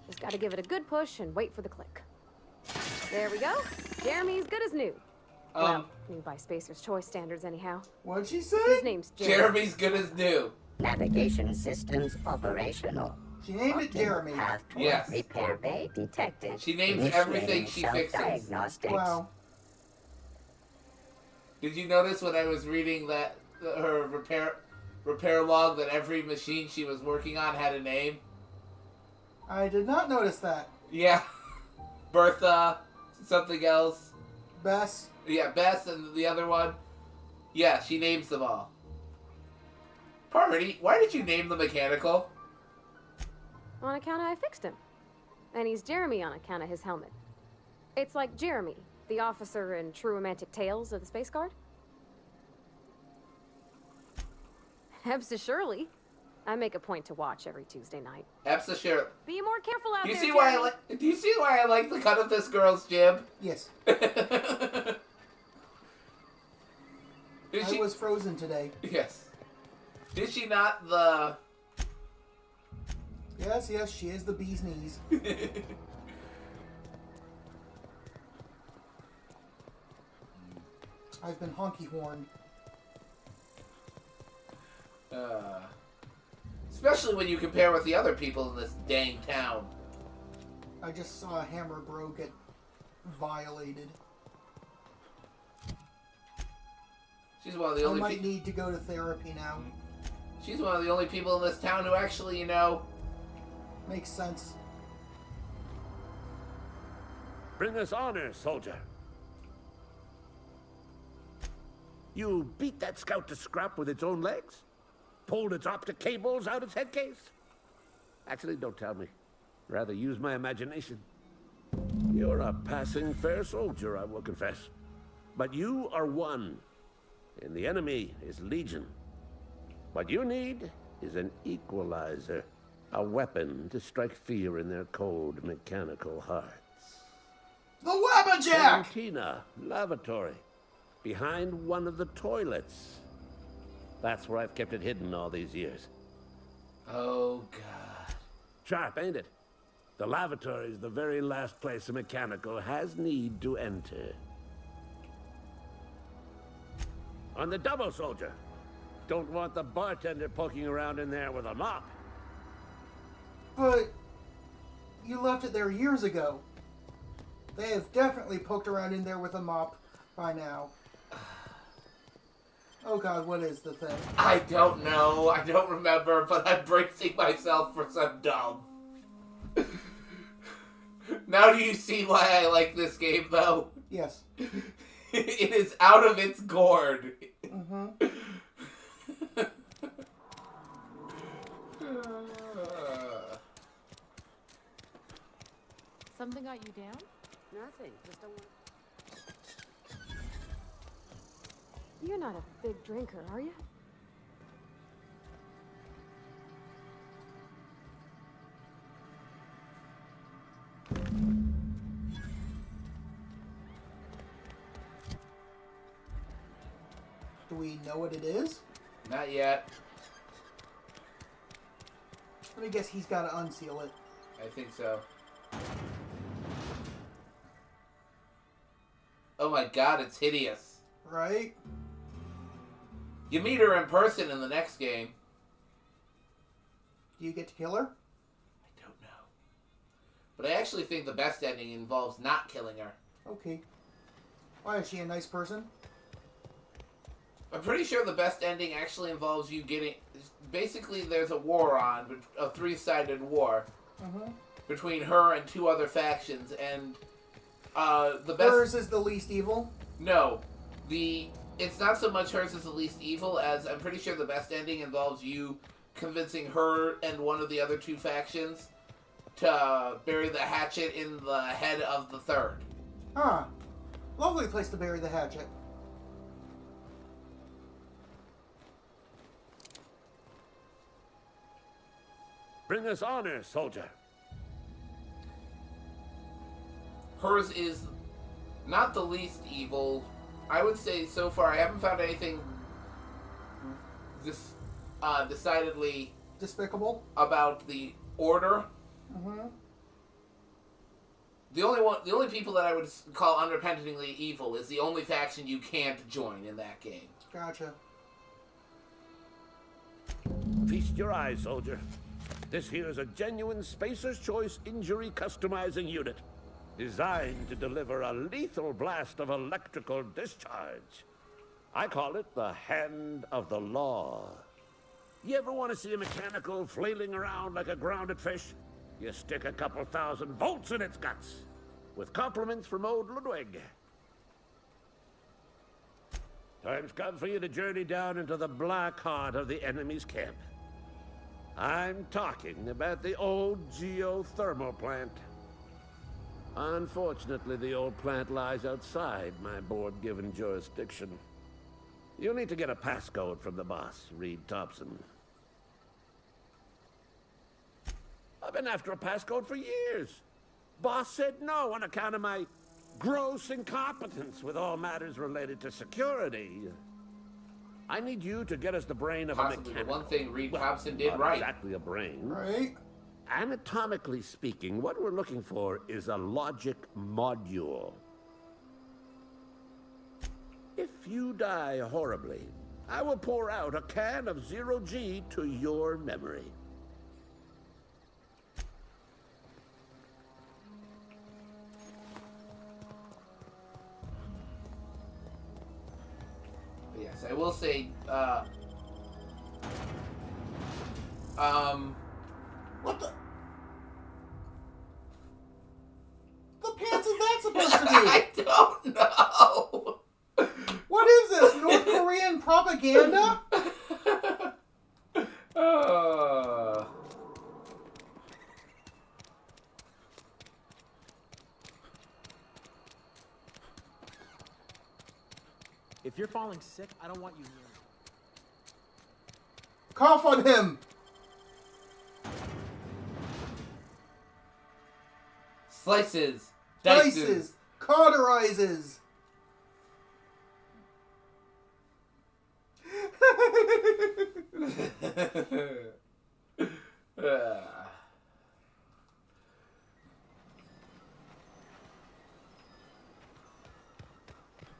Just gotta give it a good push and wait for the click. There we go. Jeremy's good as new. Well, new by Spacer's Choice standards, anyhow. What'd she say? His name's Jeremy. Jeremy's good as new. Navigation systems operational. She named it Jeremy. Yes. Repair bay detected. She names everything she fixes. Self-diagnostics. Wow. Did you notice when I was reading that her repair log that every machine she was working on had a name? I did not notice that. Yeah. Bertha, something else. Bess. Yeah, Bess and the other one. Yeah, she names them all. Parvati, why did you name the mechanical? On account of I fixed him. And he's Jeremy on account of his helmet. It's like Jeremy, the officer in True Romantic Tales of the Space Guard. Hebsta Shirley. I make a point to watch every Tuesday night. Hebsta Shirley. Be more careful out Do you there, see why Jeremy. do you see why I like the cut of this girl's jib? Yes. Did I was frozen today. Yes. Did she not the... Yes, yes, she is the bee's knees. I've been honky-horned. Especially when you compare with the other people in this dang town. I just saw a hammer bro get violated. She's one of the I only might need to go to therapy now. She's one of the only people in this town who actually, you know... Makes sense. Bring us honor, soldier. You beat that scout to scrap with its own legs? Pulled its optic cables out its head case? Actually, don't tell me. Rather use my imagination. You're a passing fair soldier, I will confess. But you are one, and the enemy is legion. What you need is an equalizer. A weapon to strike fear in their cold mechanical hearts. The Wabbajack! Cantina, lavatory, behind one of the toilets. That's where I've kept it hidden all these years. Oh, God. Sharp, ain't it? The lavatory is the very last place a mechanical has need to enter. On the double, soldier. Don't want the bartender poking around in there with a mop. But you left it there years ago. They have definitely poked around in there with a mop by now. Oh God, what is the thing? I don't know. I don't remember, but I'm bracing myself for some dumb. Now do you see why I like this game, though? Yes. It is out of its gourd. Mm-hmm. Something got you down? Nothing. Just don't want. You're not a big drinker, are you? Do we know what it is? Not yet. Let me guess he's got to unseal it. I think so. Oh my God, it's hideous. Right? You meet her in person in the next game. Do you get to kill her? I don't know. But I actually think the best ending involves not killing her. Okay. Why, is she a nice person? I'm pretty sure the best ending actually involves you getting... Basically, there's a war on, a three-sided war, between her and two other factions, and the best... Hers is the least evil? No. It's not so much hers is the least evil as I'm pretty sure the best ending involves you convincing her and one of the other two factions to bury the hatchet in the head of the third. Ah. Lovely place to bury the hatchet. Bring us honor, soldier. Hers is not the least evil. I would say so far I haven't found anything decidedly despicable about the order. Mm-hmm. The only people that I would call unrepentingly evil is the only faction you can't join in that game. Gotcha. Feast your eyes, soldier. This here is a genuine Spacer's Choice injury customizing unit, designed to deliver a lethal blast of electrical discharge. I call it the Hand of the Law. You ever want to see a mechanical flailing around like a grounded fish? You stick a couple thousand volts in its guts. With compliments from old Ludwig. Time's come for you to journey down into the black heart of the enemy's camp. I'm talking about the old geothermal plant. Unfortunately, the old plant lies outside my board-given jurisdiction. You'll need to get a passcode from the boss, Reed Thompson. I've been after a passcode for years. Boss said no on account of my gross incompetence with all matters related to security. I need you to get us the brain of a mechanic. The one thing Reed Thompson did right. Exactly a brain. Right. Anatomically speaking, what we're looking for is a logic module. If you die horribly, I will pour out a can of 0G to your memory. Yes, I will say, what the? The pants is that supposed to be? I don't know. What is this? North Korean propaganda? If you're falling sick, I don't want you near me. Cough on him! Slices. Slices. Cauterizes.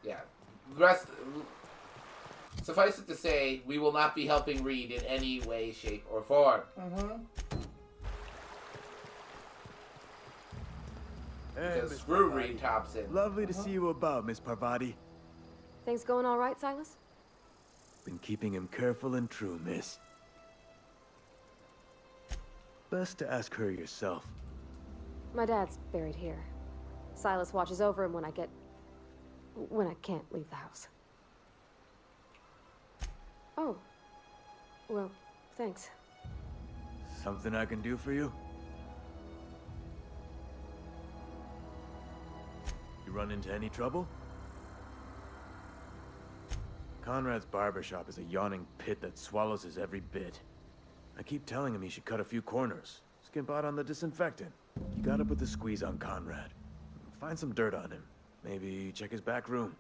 Yeah. Rest. Suffice it to say, we will not be helping Reed in any way, shape, or form. Hey, Because Miss screw Parvati. Reed Thompson. Lovely to see you about, Miss Parvati. Things going all right, Silas? Been keeping him careful and true, miss. Best to ask her yourself. My dad's buried here. Silas watches over him when I can't leave the house. Oh. Well, thanks. Something I can do for you? You run into any trouble? Conrad's barbershop is a yawning pit that swallows his every bit. I keep telling him he should cut a few corners. Skimp out on the disinfectant. You gotta put the squeeze on Conrad. Find some dirt on him. Maybe check his back room.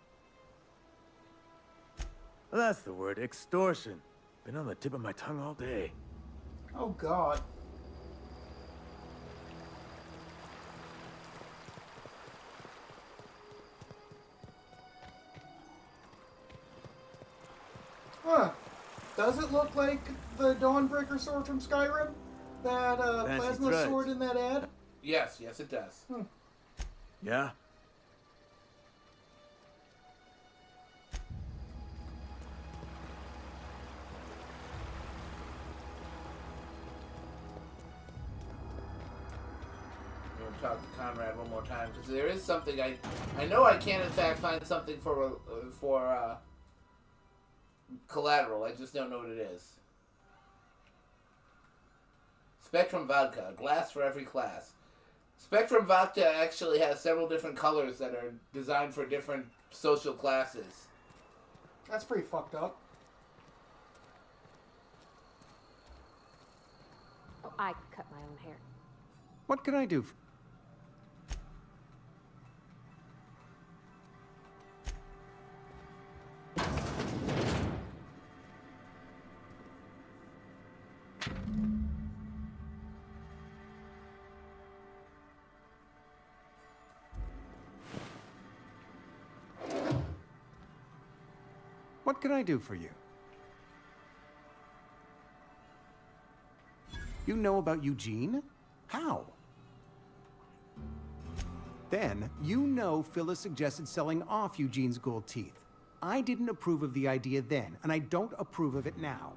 That's the word, extortion. Been on the tip of my tongue all day. Oh, God. Huh. Does it look like the Dawnbreaker sword from Skyrim? That Fancy plasma threads. sword in that ad? Yes, yes, it does. Yeah? I'm going to talk to Conrad one more time, because there is something I know I can, in fact, find something for collateral. I just don't know what it is. Spectrum Vodka, a glass for every class. Spectrum Vodka actually has several different colors that are designed for different social classes. That's pretty fucked up. Oh, I cut my own hair. What can I do? What can I do for you? You know about Eugene? How? Then, you know Phyllis suggested selling off Eugene's gold teeth. I didn't approve of the idea then, and I don't approve of it now.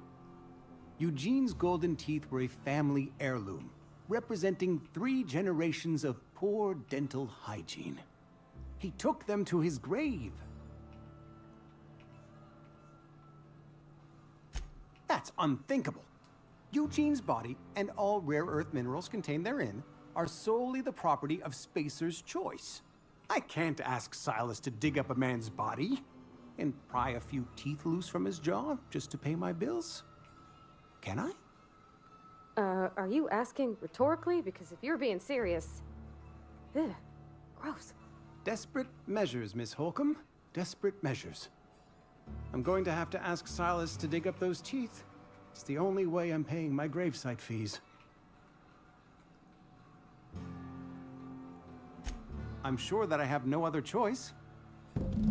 Eugene's golden teeth were a family heirloom, representing 3 generations of poor dental hygiene. He took them to his grave. That's unthinkable. Eugene's body and all rare earth minerals contained therein are solely the property of Spacer's choice. I can't ask Silas to dig up a man's body and pry a few teeth loose from his jaw just to pay my bills. Can I? Are you asking rhetorically? Because if you're being serious... Ugh, gross. Desperate measures, Miss Holcomb. Desperate measures. I'm going to have to ask Silas to dig up those teeth. It's the only way I'm paying my gravesite fees. I'm sure that I have no other choice.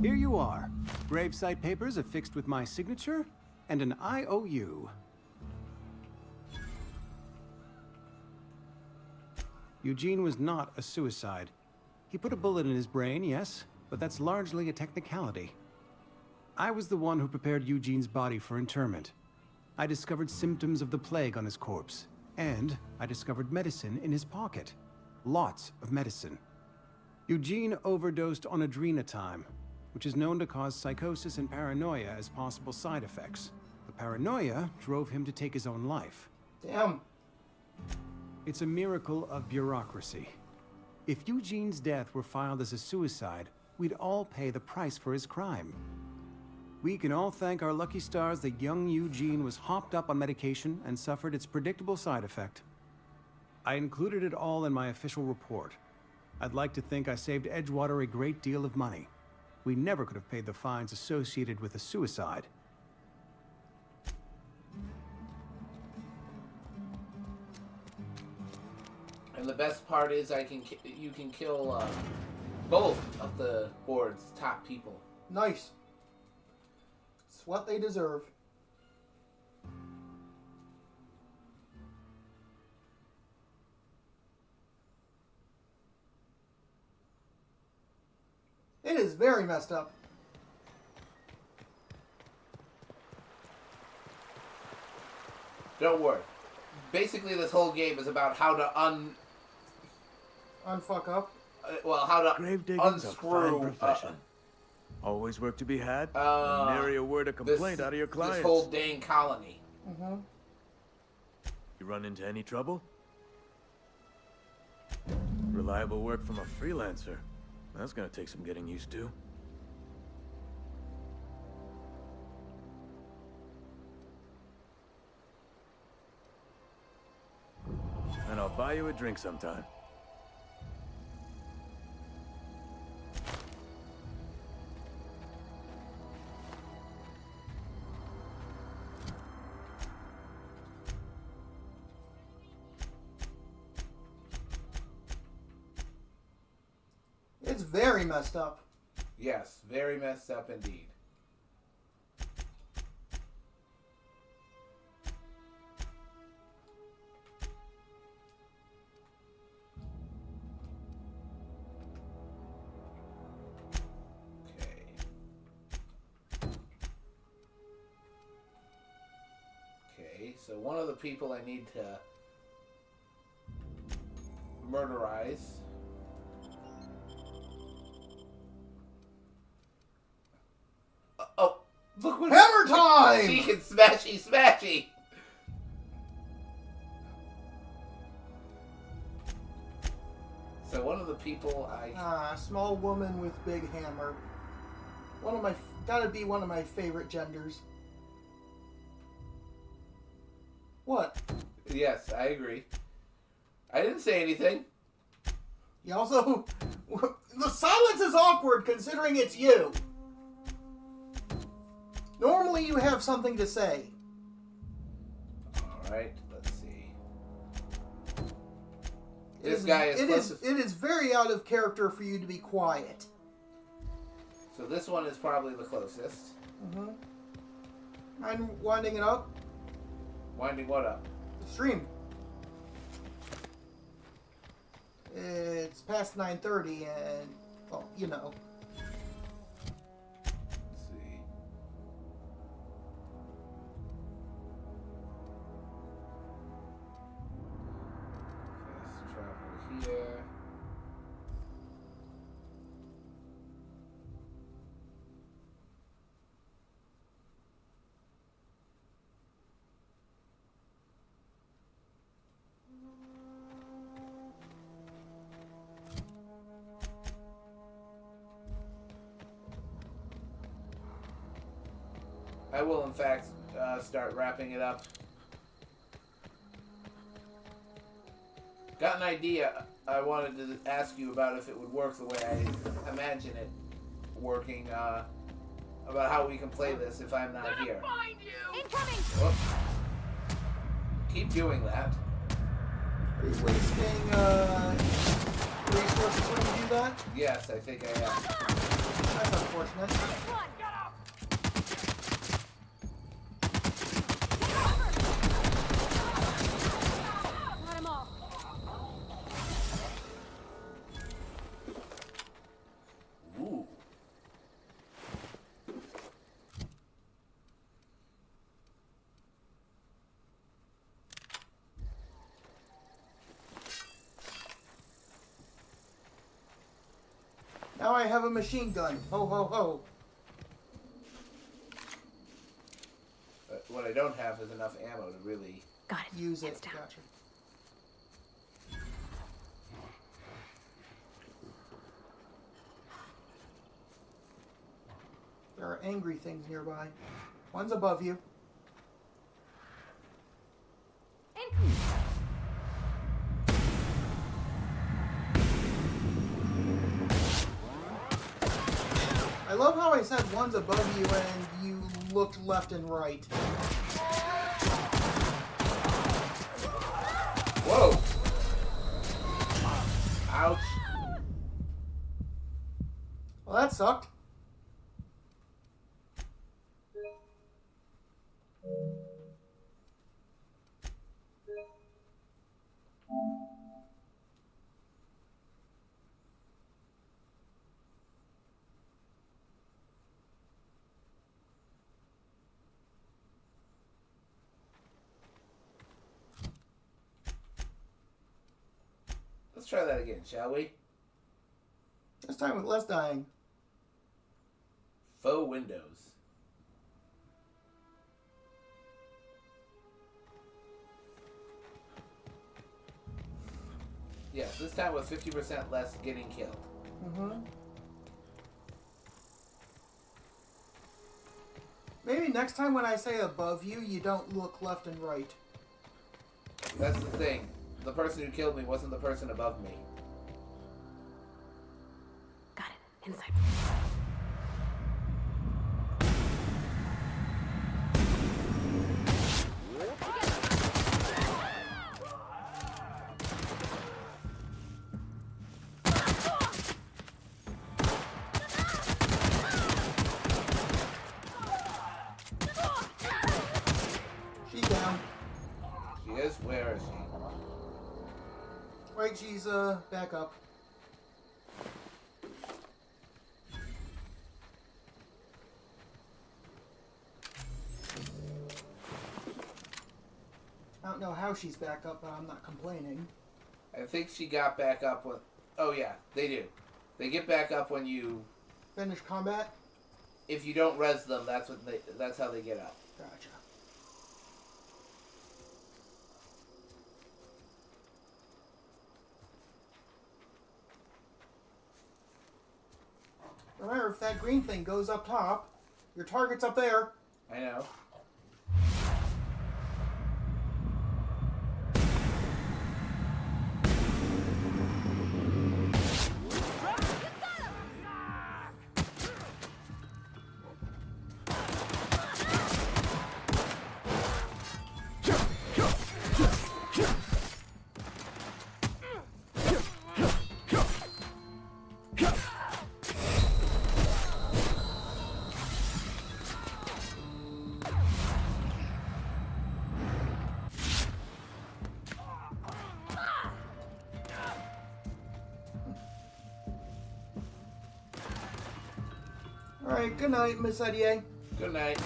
Here you are. Gravesite papers affixed with my signature and an IOU. Eugene was not a suicide. He put a bullet in his brain, yes, but that's largely a technicality. I was the one who prepared Eugene's body for interment. I discovered symptoms of the plague on his corpse, and I discovered medicine in his pocket. Lots of medicine. Eugene overdosed on adrenatime, which is known to cause psychosis and paranoia as possible side effects. The paranoia drove him to take his own life. Damn. It's a miracle of bureaucracy. If Eugene's death were filed as a suicide, we'd all pay the price for his crime. We can all thank our lucky stars that young Eugene was hopped up on medication and suffered its predictable side effect. I included it all in my official report. I'd like to think I saved Edgewater a great deal of money. We never could have paid the fines associated with a suicide. And the best part is you can kill both of the board's top people. Nice. It's what they deserve. It is very messed up. Don't worry. Basically, this whole game is about how to unfuck up. How to Gravedigging's unscrew. a fine profession. Always work to be had. Nary a word of complaint out of your clients. This whole dang colony. Mm-hmm. You run into any trouble? Reliable work from a freelancer. That's gonna take some getting used to. And I'll buy you a drink sometime. It's very messed up. Yes, very messed up indeed. Okay, so one of the people I need to murderize. Oh, look what Hammer time! She can smashy. So one of the people small woman with big hammer. Gotta be one of my favorite genders. What? Yes, I agree. I didn't say anything. You also... The silence is awkward considering it's you. Normally you have something to say. Alright, let's see. This guy is it is very out of character for you to be quiet. So this one is probably the closest. Mm-hmm. I'm winding it up. Winding what up? The stream. It's past 9:30 and, well, you know. Let's see. Fast travel here. I will, in fact, start wrapping it up. Got an idea I wanted to ask you about if it would work the way I imagine it working, about how we can play this if I'm not here. Find you! Incoming! Whoops. Keep doing that. Are you wasting resources when you do that? Yes, I think I am. That's unfortunate. Ooh. Now I have a machine gun. Ho ho ho. What I don't have is enough ammo to really use it. Gotcha. There are angry things nearby. One's above you. I love how I said one's above you and you looked left and right. Whoa! Ouch. Well, that sucked. Let's try that again, shall we? This time with less dying. Faux windows. Yes, this time with 50% less getting killed. Mm-hmm. Maybe next time when I say above you, you don't look left and right. That's the thing. The person who killed me wasn't the person above me. Got it. Inside. She's down. She is? Where is she? Right, she's back up. I don't know how she's back up, but I'm not complaining. I think she got back up when... Oh yeah, they do. They get back up when you... Finish combat? If you don't res them, that's how they get up. Gotcha. Remember, if that green thing goes up top, your target's up there. I know. Alright, good night, Miss Adier. Good night.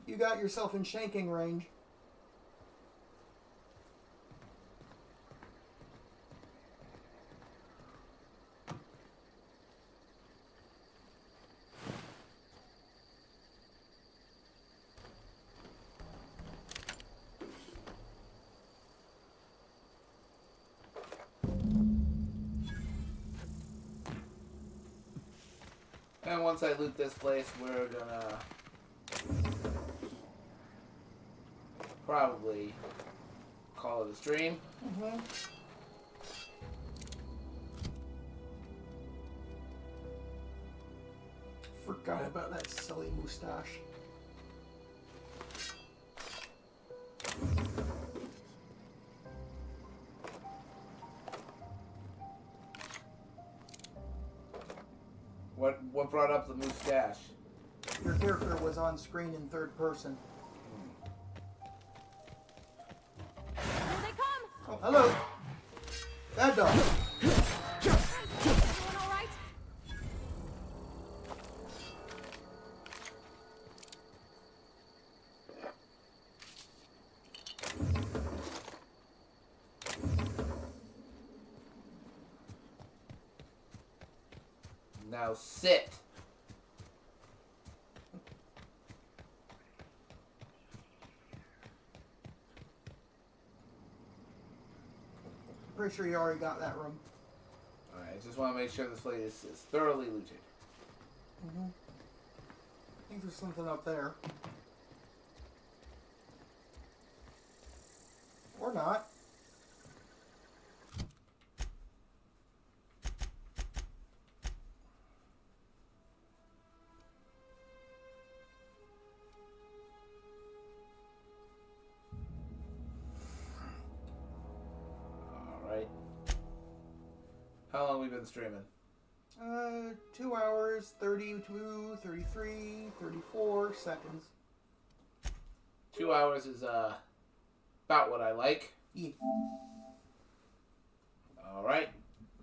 You got yourself in shanking range. And once I loot this place, we're gonna probably call it a stream. Mm-hmm. Forgot about that silly mustache. What brought up the mustache? Your character was on screen in third person. Here they come! Oh, hello. Bad dog. Everyone all right? Now sit. Pretty sure you already got that room. Alright, just want to make sure this place is thoroughly looted. I think there's something up there. Or not. Alright. How long have we been streaming? 2 hours, 32, 33, 34 seconds. 2 hours is, about what I like. Yeah. Alright.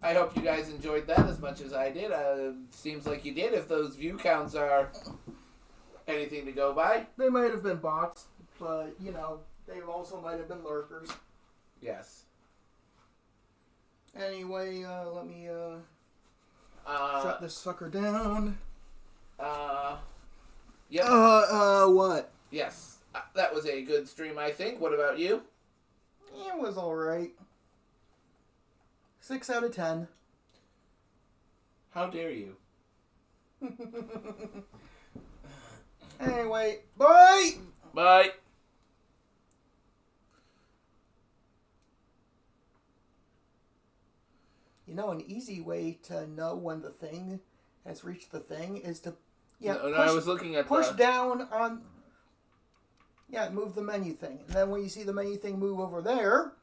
I hope you guys enjoyed that as much as I did. Seems like you did, if those view counts are anything to go by. They might have been bots, but, you know, they also might have been lurkers. Yes. Anyway, let me, shut this sucker down. Yep. What? Yes. That was a good stream, I think. What about you? It was alright. 6 out of 10. How dare you? Anyway, bye! Bye! You know, an easy way to know when the thing has reached the thing is to... I was looking at push down on... Yeah, move the menu thing. And then when you see the menu thing move over there,